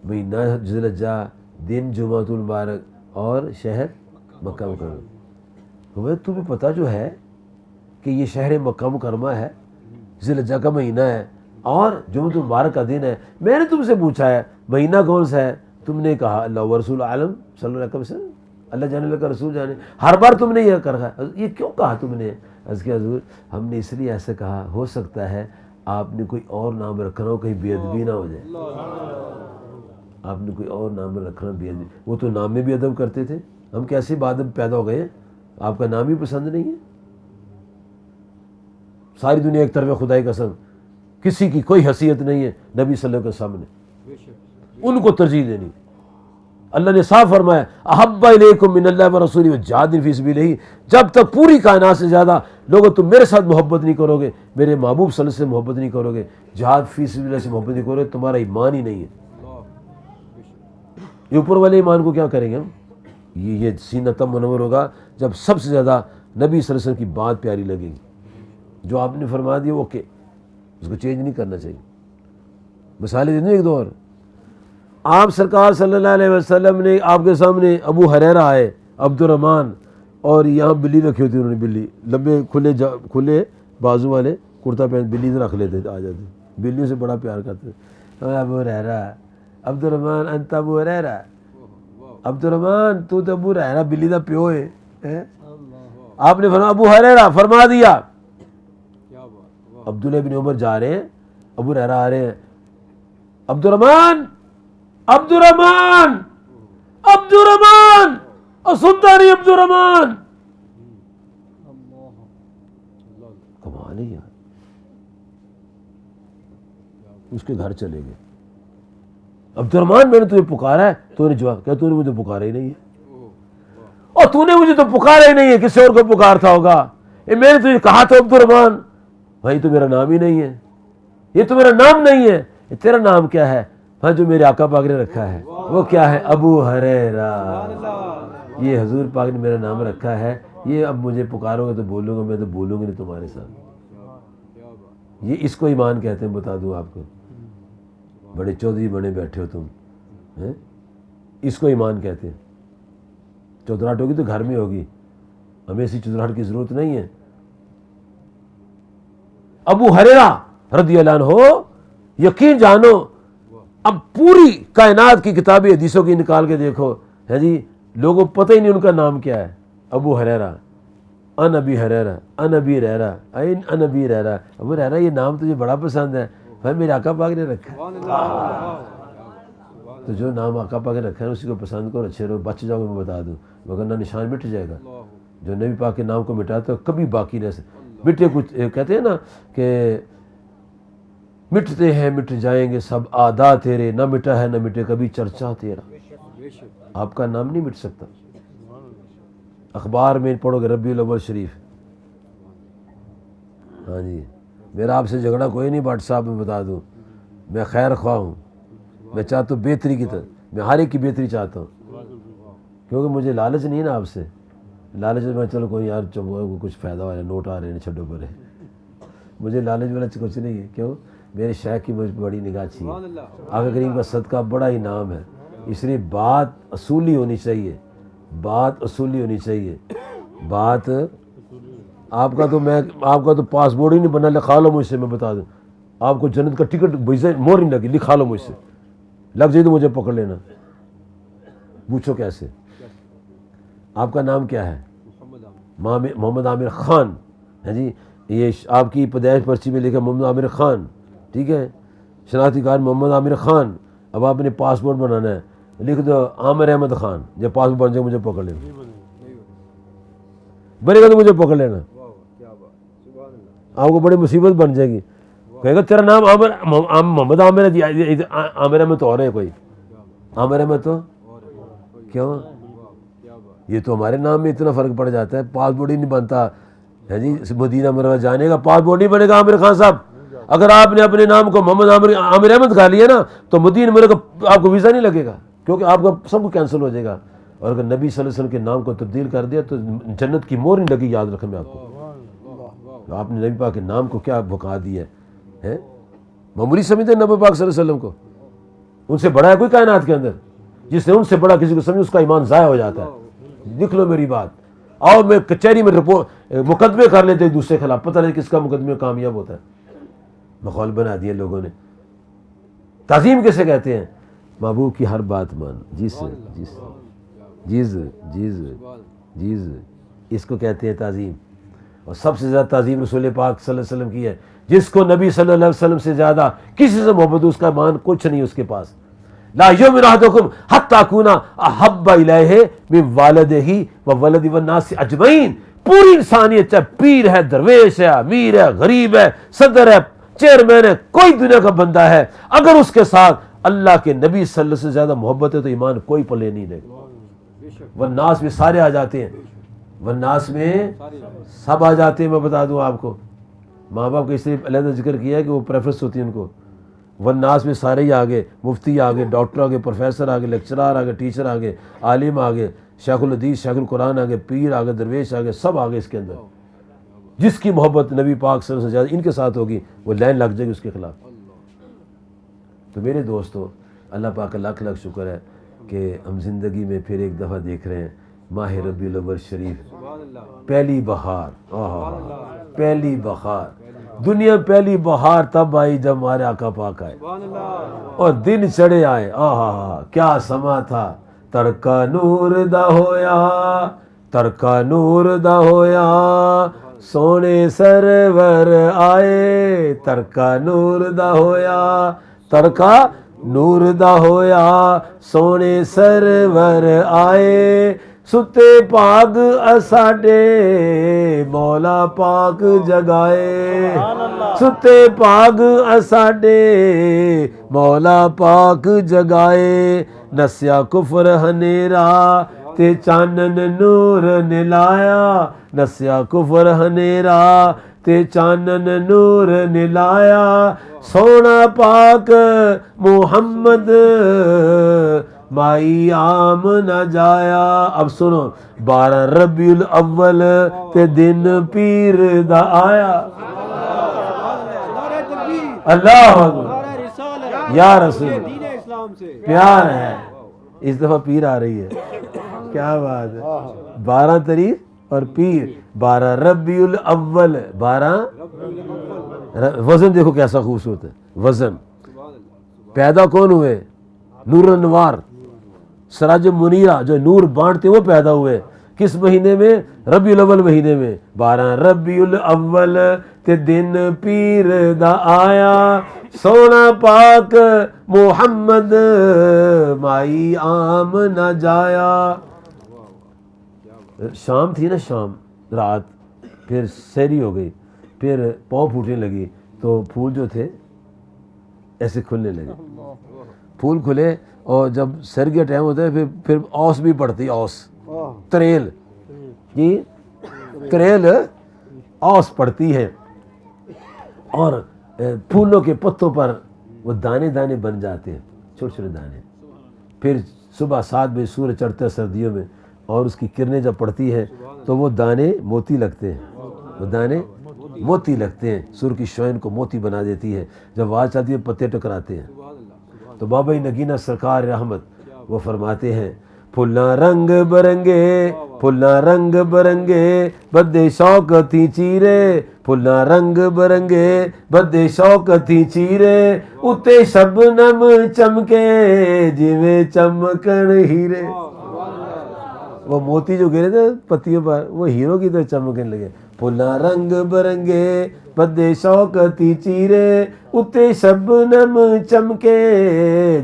مہینہ ذی الحجہ، دن جمعۃ المبارک اور شہر مکہ مکرمہ۔ ہمیں تمہیں پتہ جو ہے کہ یہ شہر مکہ مکرمہ ہے، ذی الحجہ کا مہینہ ہے اور جمعۃ المبارک کا دن ہے۔ میں نے تم سے پوچھا ہے مہینہ کون سا ہے، تم نے کہا اللہ و رسول عالم صلی اللہ علیہ وسلم، اللہ جانے اللہ کا رسول جانے۔ ہر بار تم نے یہ کہا، یہ کیوں کہا تم نے؟ عرض کیا حضور ہم نے اس لیے ایسے کہا، ہو سکتا ہے آپ نے کوئی اور نام رکھنا ہو، کہیں بے ادبی نہ ہو جائے، آپ نے کوئی اور نام رکھنا بے ادبی۔ وہ تو نام میں بھی ادب کرتے تھے، ہم کیسے بادب پیدا ہو گئے؟ آپ کا نام ہی پسند نہیں ہے؟ ساری دنیا ایک طرف خدائی قسم، کسی کی کوئی حیثیت نہیں ہے نبی صلی اللہ علیہ وسلم کے سامنے، ان کو ترجیح دینی۔ اللہ نے صاف فرمایا احب الیکم من اللہ ورسولہ وجہاد فی سبیلہ، جب تک پوری کائنات سے زیادہ لوگوں تم میرے ساتھ محبت نہیں کرو گے، میرے محبوب صلی اللہ علیہ وسلم سے محبت نہیں کرو گے، جہاد فی سبیل اللہ سے محبت نہیں کرو گے، تمہارا ایمان ہی نہیں ہے۔ یہ اوپر والے ایمان کو کیا کریں گے ہم؟ یہ سینہ تب منور ہوگا جب سب سے زیادہ نبی صلی اللہ علیہ وسلم کی بات پیاری لگے گی، جو آپ نے فرما دیا اوکے، اس کو چینج نہیں کرنا چاہیے۔ مثالیں دے دوں ایک دو اور، آپ سرکار صلی اللہ علیہ وسلم نے آپ کے سامنے ابو ہریرہ آئے، عبد الرحمن، اور یہاں بلی رکھی ہوتی انہوں نے، بلی لمبے کھلے بازو والے کرتا پہن، بلی سے رکھ لیتے تھے، آ جاتے، بلیوں سے بڑا پیار کرتے تھے۔ ابو ہریرہ، عبد الرحمن انت ابو ہریرہ، عبد الرحمن تو ابو ہریرہ بلی دا پیو ہے۔ آپ نے فرمایا ابو ہریرہ، فرما دیا۔ عبداللہ بن عمر جا رہے ہیں، ابو ہریرہ آ رہے ہیں، عبد الرحمن عبد الرحمن عبد الرحمن، اور سنتا نہیں عبد الرحمن، کمال ہے یار۔ اس کے گھر چلے گئے، عبد الرحمن میں نے تجھے پکارا ہے، تو نے جواب کیا تو نے مجھے پکارا ہی نہیں ہے، اور تو نے مجھے تو پکارا ہی نہیں ہے، کسی اور کو پکارتا ہوگا، میں نے تجھے کہا تھا عبد الرحمن، بھائی تو میرا نام ہی نہیں ہے، یہ تو میرا نام نہیں ہے، تیرا نام کیا ہے؟ ہاں جو میرے آقا پاک نے رکھا ہے وہ کیا ہے؟ ابو ہریرہ، یہ حضور پاک نے میرا نام رکھا ہے، یہ اب مجھے پکارو گے تو بولوں گا، میں تو بولوں گا نہیں تمہارے ساتھ۔ یہ اس کو ایمان کہتے ہیں، بتا دوں آپ کو، بڑے چودھری بنے بیٹھے ہو تم، اس کو ایمان کہتے ہیں۔ چودراہٹ ہوگی تو گھر میں ہوگی، ہمیں ایسی چودراہٹ کی ضرورت نہیں ہے۔ ابو ہریرہ رضی اللہ عنہ، یقین جانو، اب پوری کائنات کی کتابی حدیثوں کی نکال کے دیکھو، ہے جی، لوگوں پتہ ہی نہیں ان کا نام کیا ہے۔ ابو ہریرہ، ان ابی ہریرہ، ان ابی ہریرہ، ان ابی ہریرہ۔ ابو ہریرہ یہ نام تجھے بڑا پسند ہے، بھائی میرے آقا پاک نے رکھا ہے، تو جو نام آقا پاک نے رکھا ہے اسی کو پسند کرو، اچھے رہو، بچ جاؤ گے میں بتا دوں، مگر نہ نشان مٹ جائے گا۔ جو نبی پاک کے نام کو مٹاتا ہے کبھی باقی رہ سکتا، مٹے کچھ کہتے ہیں نا کہ مٹتے ہیں مٹ جائیں گے سب آدھا تیرے، نہ مٹا ہے نہ مٹے کبھی چرچا تیرا۔ آپ کا نام نہیں مٹ سکتا۔ اخبار میں پڑھو گے ربیع الاول شریف، ہاں جی، میرا آپ سے جھگڑا کوئی نہیں بٹ صاحب، میں بتا دوں، میں خیر خواہ ہوں، میں چاہتا ہوں بہتری کی طرف، میں ہر ایک کی بہتری چاہتا ہوں، کیونکہ مجھے لالچ نہیں ہے نا آپ سے، لالچ میں چلو کوئی یار کچھ فائدہ ہو رہا ہے، نوٹ آ رہے ہیں چھڈو پرے، مجھے لالچ والا کچھ نہیں ہے۔ کیوں؟ میرے شیخ کی مجھ بڑی نگاہ اچھی ہے، آقا کریم کا صدقہ بڑا ہی نام ہے، اس لیے بات اصولی ہونی چاہیے، بات اصولی ہونی چاہیے، بات آپ کا تو پاسپورٹ ہی نہیں بنا، لکھا لو مجھ سے، میں بتا دوں آپ کو جنت کا ٹکٹ مور نہیں لگی، لکھا لو مجھ سے، لگ جائے تو مجھے پکڑ لینا۔ پوچھو کیسے؟ آپ کا نام کیا ہے؟ محمد عامر خان ہے جی، یہ آپ کی پیدائش پرچی میں لکھا محمد عامر خان، ٹھیک ہے، شناختی کارڈ محمد عامر خان۔ اب آپ نے پاسپورٹ بنانا ہے، لکھ دو عامر احمد خان، جب پاسپورٹ بن جائے مجھے پکڑ لینا، بنے گا تو مجھے پکڑ لینا، آپ کو بڑی مصیبت بن جائے گی، کہے گا تیرا نام محمد عامر ہے، عامر احمد تو اور ہے کوئی، عامر احمد تو کیوں؟ یہ تو ہمارے نام میں اتنا فرق پڑ جاتا ہے، پاسپورٹ ہی نہیں بنتا ہے جی، مدینہ منورہ جانے کا پاسپورٹ نہیں بنے گا عامر خان صاحب۔ اگر آپ نے اپنے نام کو محمد عامر احمد کھا لیا نا تو مدینہ منورہ کا آپ کو ویزا نہیں لگے گا، کیونکہ آپ کا سب کو کینسل ہو جائے گا، اور اگر نبی صلی اللہ علیہ وسلم کے نام کو تبدیل کر دیا تو جنت کی مور نہیں لگی، یاد رکھیں میں آپ کو۔ آپ نے نبی پاک کے نام کو کیا بھکا دیا ہے، معمولی سمجھتے ہیں نبی پاک صلی اللہ علیہ وسلم کو؟ ان سے بڑا ہے کوئی کائنات کے اندر؟ جس نے ان سے بڑا کسی کو سمجھ اس کا ایمان ضائع ہو جاتا ہے۔ لکھ لو میری بات، اور میں کچہری میں مقدمے کر لیتے ایک دوسرے کے خلاف، پتہ نہیں کس کا مقدمے کامیاب ہوتا ہے۔ ماحول بنا دیا لوگوں نے۔ تعظیم کیسے کہتے ہیں؟ محبوب کی ہر بات مان، جیز، اس کو کہتے ہیں تعظیم۔ اور سب سے زیادہ تعظیم رسول پاک صلی اللہ علیہ وسلم کی ہے، جس کو نبی صلی اللہ علیہ وسلم سے زیادہ کسی سے محبت اس کا مان کچھ نہیں اس کے پاس۔ لا یؤمن احدکم حتی اکون احب الیہ من والدہ وولدہ والناس اجمعین۔ پوری انسانیت، چاہے پیر ہے، درویش ہے، امیر ہے، غریب ہے، صدر ہے، چیئرمین ہے، کوئی دنیا کا بندہ ہے، اگر اس کے ساتھ اللہ کے نبی صلی اللہ علیہ وسلم سے زیادہ محبت ہے تو ایمان کوئی پلے نہیں دے گا۔ والناس میں سارے آ جاتے ہیں، والناس میں سب آ جاتے ہیں. میں بتا دوں آپ کو, ماں باپ کا اس لیے علیحدہ ذکر کیا ہے کہ وہ پریفرنس ہوتی ہے ان کو. والناس میں سارے ہی آگے, مفتی آگے, ڈاکٹر آگے, پروفیسر آگے, لیکچرار آگے, ٹیچر آگے, عالم آگے, شیخ الحدیث, شیخ القرآن آگے, پیر آگے, درویش آگے, سب آگے اس کے اندر. جس کی محبت نبی پاک صلی اللہ علیہ وسلم سے زیادہ ان کے ساتھ ہوگی وہ لائن لگ جائے گی اس کے خلاف. تو میرے دوستو, اللہ پاک کا لاکھ لاکھ شکر ہے کہ ہم زندگی میں پھر ایک دفعہ دیکھ رہے ہیں ماہ ربیع الاول شریف, پہلی بہار. پہلی بہار, دنیا پہلی بہار تب آئی جب ہمارے آقا پاک آئے اور دن چڑھے آئے. کیا سما تھا, ترکا نور دا ہویا, ترکا نور دا ہویا, سونے سرور آئے, ترکا نور دا ہویا, ترکا نور دا ہویا, سونے سرور آئے, ستے پاگ اساڈے مولا پاک جگائے, ستے پاگ اساڈے مولا پاک جگائے, نسیا کفر ہنیرا تے چانن نور نلایا, نسیا کفر ہنیرا تے چانن نور نلایا, سونا پاک محمد مائی عام نہ جایا. اب سنو, 12 ربیع الاول تے دن پیر دا آیا. اللہ اکبر, یا رسول, پیار ہے. اس دفعہ پیر آ رہی ہے, کیا بات ہے. 12 تاریخ اور پیر, 12 ربیع الاول. 12 وزن دیکھو کیسا خوبصورت ہے. وزن پیدا کون ہوئے؟ نور انوار, سراج منیرہ جو نور بانٹتے وہ پیدا ہوئے. کس مہینے میں؟ ربیع الاول مہینے میں. 12 ربیع الاول تے دن پیر دا آیا, سونا پاک محمد مائی عام نہ جایا. شام تھی نا, شام رات, پھر سحری ہو گئی, پھر پاؤں پھوٹنے لگی, تو پھول جو تھے ایسے کھلنے لگے. پھول کھلے, اور جب سر کے ٹائم ہوتا ہے پھر اوس بھی پڑتی ہے. اوس, تریل کی تریل اوس پڑتی ہے, اور پھولوں کے پتوں پر وہ دانے دانے بن جاتے ہیں, چھوٹے چھوٹے دانے. پھر صبح 7 بجے سورج چڑھتا ہے سردیوں میں, اور اس کی کرنیں جب پڑتی ہے تو وہ دانے موتی لگتے ہیں. وہ دانے موتی لگتے ہیں, سر کی شوئن کو موتی بنا دیتی ہے. جب آواز چلتی ہے پتے ٹکراتے ہیں. تو بابا نگینہ سرکار رحمت وہ فرماتے ہیں, پھلاں رنگ برنگے, پھلاں رنگ برنگے بدے شوق تھی چیرے, پھلاں رنگ برنگے بدے شوق تھی چیرے, اتے شبنم چمکے جویں چمکن ہیرے. وہ موتی جو گرے تھے پتیوں پر وہ ہیرو کی طرح چمکنے لگے. پھلاں رنگ برنگے بدے شوق تھی چیرے, اتے شبنم چمکے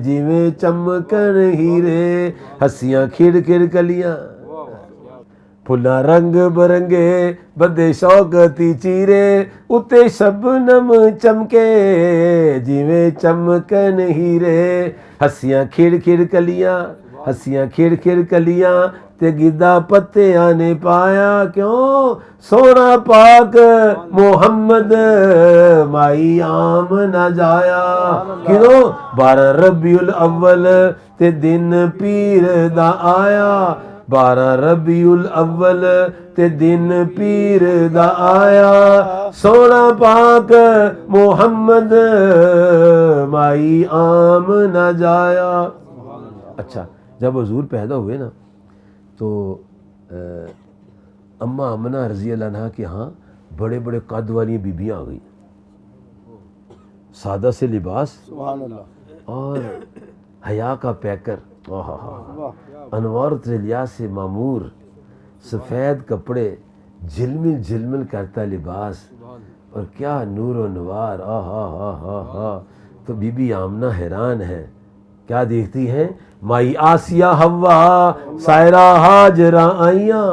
جویں چمکن ہیرے, ہنسیاں کھڑ کھڑ کلیاں. پھلاں رنگ برنگے بدے شوق تھی چیرے, اتے شبنم چمکے جویں چمکن ہیرے, ہنسیاں کھڑ کھڑ کلیاں, ہنسیاں کھڑ کھڑ کلیاں تے گدا پتے آنے پایا. کیوں؟ سونا پاک محمد مائی عام نہ جایا. کیوں؟ 12 ربیع الاول تے دن پیر دا آیا, 12 ربیع الاول تے دن پیر دا آیا, سونا پاک محمد مائی عام نہ جایا. اچھا, جب حضور پیدا ہوئے نا تو اماں آمنہ رضی اللہ عنہ کے ہاں بڑے بڑے قد والی بیبیاں آ گئی, سادہ سے لباس اور حیا کا پیکر, انوار تجلیات سے معمور, سفید کپڑے, جھلمل جھلمل کرتا لباس, اور کیا نور و نوار. تو بی بی آمنہ حیران ہے, کیا دیکھتی ہیں؟ مائی آسیہ حوا سائرہ ہاجرہ آئیاں.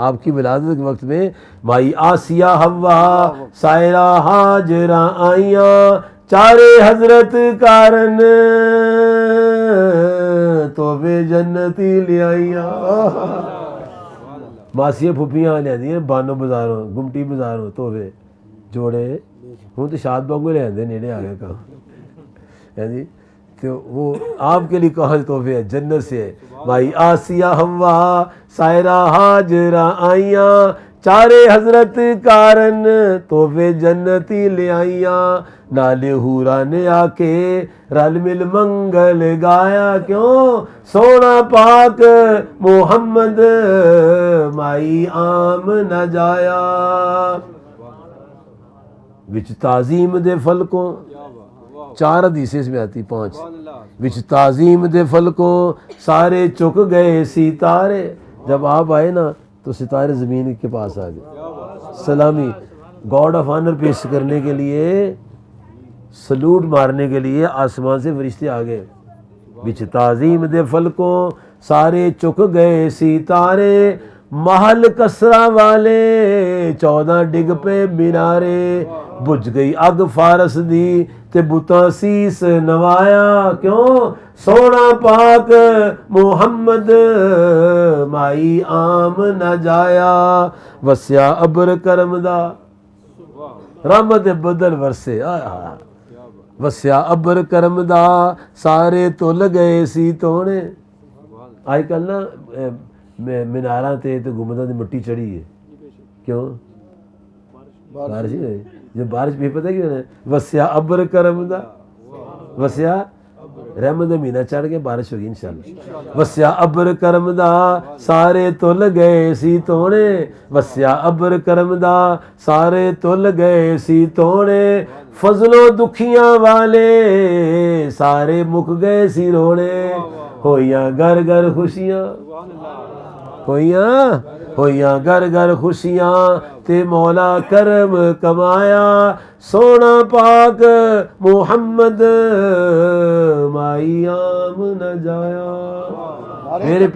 آپ کی ولادت کے وقت میں مائی آسیہ حوا سائرہ ہاجرہ آئیاں, چارے حضرت کارن تو بے جنتی لے آئیاں. ਮਾਸੀਆਂ ਫੁੱਫੀਆਂ ਲਿਆਂਦੀਆਂ ਬਾਨੋ ਬਾਜ਼ਾਰੋਂ, ਗੁਮਟੀ ਬਾਜ਼ਾਰੋਂ ਤੋਹਫੇ ਜੋੜੇ। ہوں تو شاد بانگو لے آتے نیڑے آ گئے کہاں ہے جی۔ تو وہ آپ کے لیے کہاں تحفے ہے جنت سے ہے۔ مائی آسیہ ہوا سائرہ ہاجرہ آئیاں، چارے حضرت کارن تحفے جنتی لے آئیاں، نالے ہورا نے آ کے رل مل منگل گایا، کیوں سونا پاک محمد مائی عام نہ جایا۔ وچ تعظیم دے فلکوں، 4 حدیثیں اس میں آتی 5، وچ تعظیم دے فلکوں سارے چک گئے ستارے۔ جب آپ آئے نا تو ستارے زمین کے پاس آ گئے، سلامی گاڈ آف آنر پیش کرنے کے لیے، سلوٹ مارنے کے لیے آسمان سے فرشتے آ گئے۔ وچ تعظیم دے فلکوں سارے چک گئے ستارے، محل کسرا والے 14 ڈگ پہ مینارے، بجھ گئی اگ فارس دی تے بتاں سیس نوایا، کیوں سونا پاک محمد مائی عام نہ جایا۔ وسیا ابر کرم دا رحمت بدل ورسے، وسیا ابر کرم دا سارے تل گئے سی تونے۔ آج کل نا میناراں تے گنبداں دی مٹی چڑھی ہے، کیوں؟ بارش ہی ہوئی، جب بارش بھی پتہ کیوں ہے؟ وسیا ابر کرم دا، وسیا رحمت دا مہینہ چڑھ کے بارش ہوگی انشاءاللہ۔ وسیا ابر کرم دا سارے تل گئے سی تونے، وسیا ابر کرم دا سارے تل گئے سی تونے، فضلوں دکھیاں والے سارے مک گئے سی رونے، ہویاں گھر گھر خوشیاں، ہویاں گھر گھر خوشیاں تے مولا کرم کمایا، سونا پاک محمد مائی عام نہ جایا۔ میرے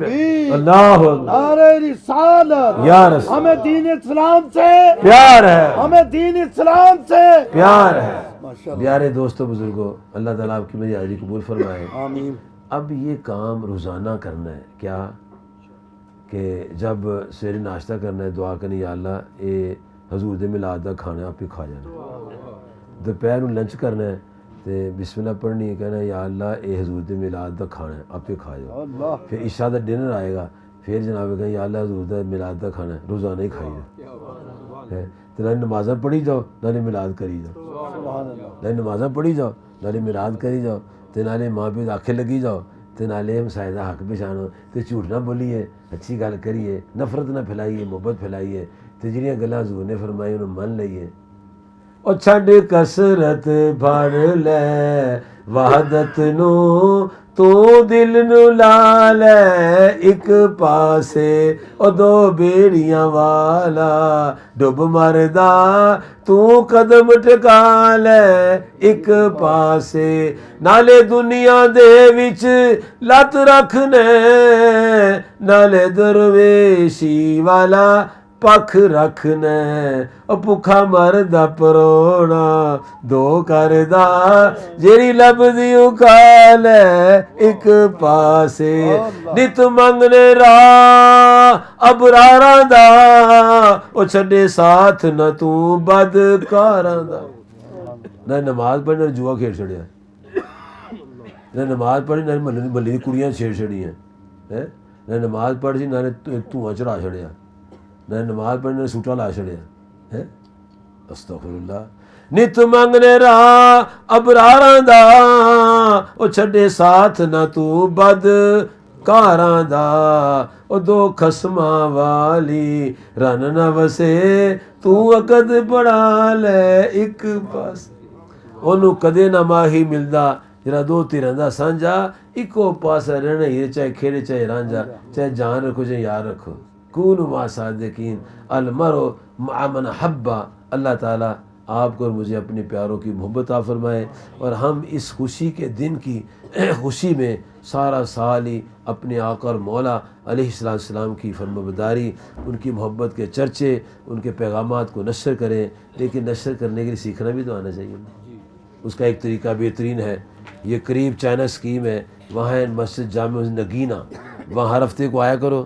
اللہ نعرہ رسالت، یا رسول ہمیں دین اسلام سے پیار ہے، ہمیں دین اسلام سے پیار ہے۔ ماشاءاللہ، پیارے دوستو بزرگوں، اللہ تعالیٰ آپ کی میری حاضری قبول فرمائے۔ آمین۔ اب یہ کام روزانہ کرنا ہے، کیا کہ جب سویرے ناشتہ کرنا ہے دعا کرنی، یا اللہ اے حضور دے میلاد دا کھانا آپ ہی کھا جانا۔ دوپہر نوں لنچ کرنا ہے تے بسم اللہ پڑھنی ہے، کہنا ہے یا اللہ اے حضور دے میلاد دا کھانا ہے آپ ہی کھا جاؤ۔ اللہ، پھر عشاء دا ڈنر آئے گا، پھر جناب کہیں یا اللہ حضور دا میلاد دا کھانا ہے، روزانہ ہی کھائی جاؤ، تو نہ نمازاں پڑھی جاؤ نہ میلاد کری جاؤ، سبحان اللہ، نہ نمازاں پڑھی جاؤ نہ میلاد کری جاؤ، تے نالے ماں پیو آنکھیں لگی جاؤ، تے نالے ہمسائے دا حق پچھانو، تے جھوٹ نہ بولیے، اچھی گل کریے، نفرت نہ پھیلائیے، محبت پھیلائیے، تے جڑیاں گلاں حضور نے فرمائی انہوں من لئیے۔ او چھڈ کسرت بھر لے وحدت نو، تو دل نو لا لے ایک پاسے، او دو بیڑیاں والا ڈب مردا، تو قدم ٹکا لے ایک پاسے، نالے دنیا دے وچ لت رکھنے، نالے درویشی والا پکھ رکھنے، او بھکھا مردا پرونا دو کردا، جیڑی لبدی او کھا لے ایک پاسے، نت منگنے راہ ابراراں دا، او چھڈے ساتھ نہ تو بدکاراں دا۔ نہ نماز پڑھی نہ جوا کھیل چھڑیا، نہ نماز پڑھی نہ محلے دی کڑیاں چھیڑ چھڑیاں، نہ نماز پڑھی نہ دھواں چڑھا چھڑیا، نہ نماز پڑھنے سوٹا لا چھڑیا، استغفر اللہ۔ نت منگنے راہ ابراراں دا، او چھڈے ساتھ نہ تو بدکاراں دا، او دو خصماں والی رن نہ وسے، تو عقد بڑھا لے ایک پاس، اونوں کدے نہ ماہی ملدا جڑا دو تیراں دا سانجا اکو پاسا رہنا ہی، چاہے کھیڑے چاہے رانجا، چاہے جان رکھو چاہے یار رکھو، کونوا مع صادقین المرء مع من حبا۔ اللہ تعالیٰ آپ کو اور مجھے اپنے پیاروں کی محبت عطا فرمائے، اور ہم اس خوشی کے دن کی خوشی میں سارا سال ہی اپنے آقا اور مولا علیہ السلام کی فرمانبرداری، ان کی محبت کے چرچے، ان کے پیغامات کو نشر کریں، لیکن نشر کرنے کے لیے سیکھنا بھی تو آنا چاہیے۔ اس کا ایک طریقہ بہترین ہے، یہ قریب چائنا اسکیم ہے، وہاں ہے مسجد جامع نگینہ، وہاں ہر ہفتے کو آیا کرو،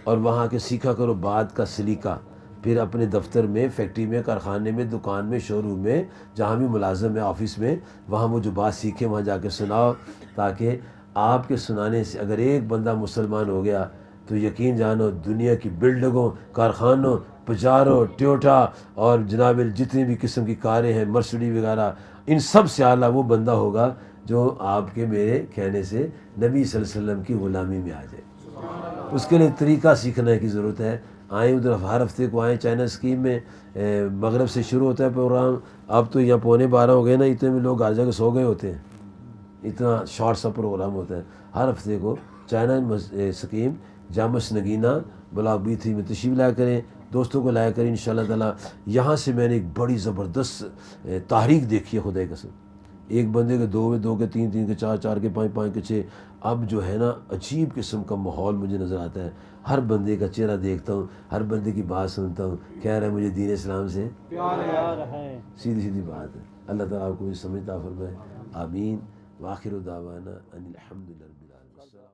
اور وہاں کے سیکھا کرو بات کا سلیقہ، پھر اپنے دفتر میں، فیکٹری میں، کارخانے میں، دکان میں، شو روم میں، جہاں بھی ملازم ہے، آفس میں، وہاں وہ جو بات سیکھے وہاں جا کے سناؤ، تاکہ آپ کے سنانے سے اگر ایک بندہ مسلمان ہو گیا تو یقین جانو دنیا کی بلڈنگوں، کارخانوں، پجارو، ٹیوٹا اور جناب جتنی بھی قسم کی کاریں ہیں، مرسڈی وغیرہ، ان سب سے اعلیٰ وہ بندہ ہوگا جو آپ کے میرے کہنے سے نبی صلی اللہ علیہ وسلم کی غلامی میں آ جائے۔ اس کے لیے طریقہ سیکھنے کی ضرورت ہے۔ آئیں ادھر ہر ہفتے کو آئیں چائنا اسکیم میں، مغرب سے شروع ہوتا ہے پروگرام، اب تو یہاں 11:15 ہو گئے نا، اتنے میں لوگ ہر جگہ سو گئے ہوتے ہیں، اتنا شارٹ سا پروگرام ہوتا ہے۔ ہر ہفتے کو چائنا اسکیم جامس نگینہ بلاک B3 میں تشریف لایا کریں، دوستوں کو لایا کریں انشاءاللہ تعالیٰ۔ یہاں سے میں نے ایک بڑی زبردست تحریک دیکھی ہے، خدا کی قسم، ایک بندے کے 2 کے 2 کے 3 3 کے 4 4 کے 5 5 کے 6، اب جو ہے نا عجیب قسم کا ماحول مجھے نظر آتا ہے، ہر بندے کا چہرہ دیکھتا ہوں، ہر بندے کی بات سنتا ہوں، کہہ رہا ہے مجھے دین اسلام سے پیار ہے۔ سیدھی سیدھی بات ہے۔ اللہ تعالیٰ آپ کو سمجھتا فرمائے، آمین۔ وآخر دعوانا ان الحمد للہ۔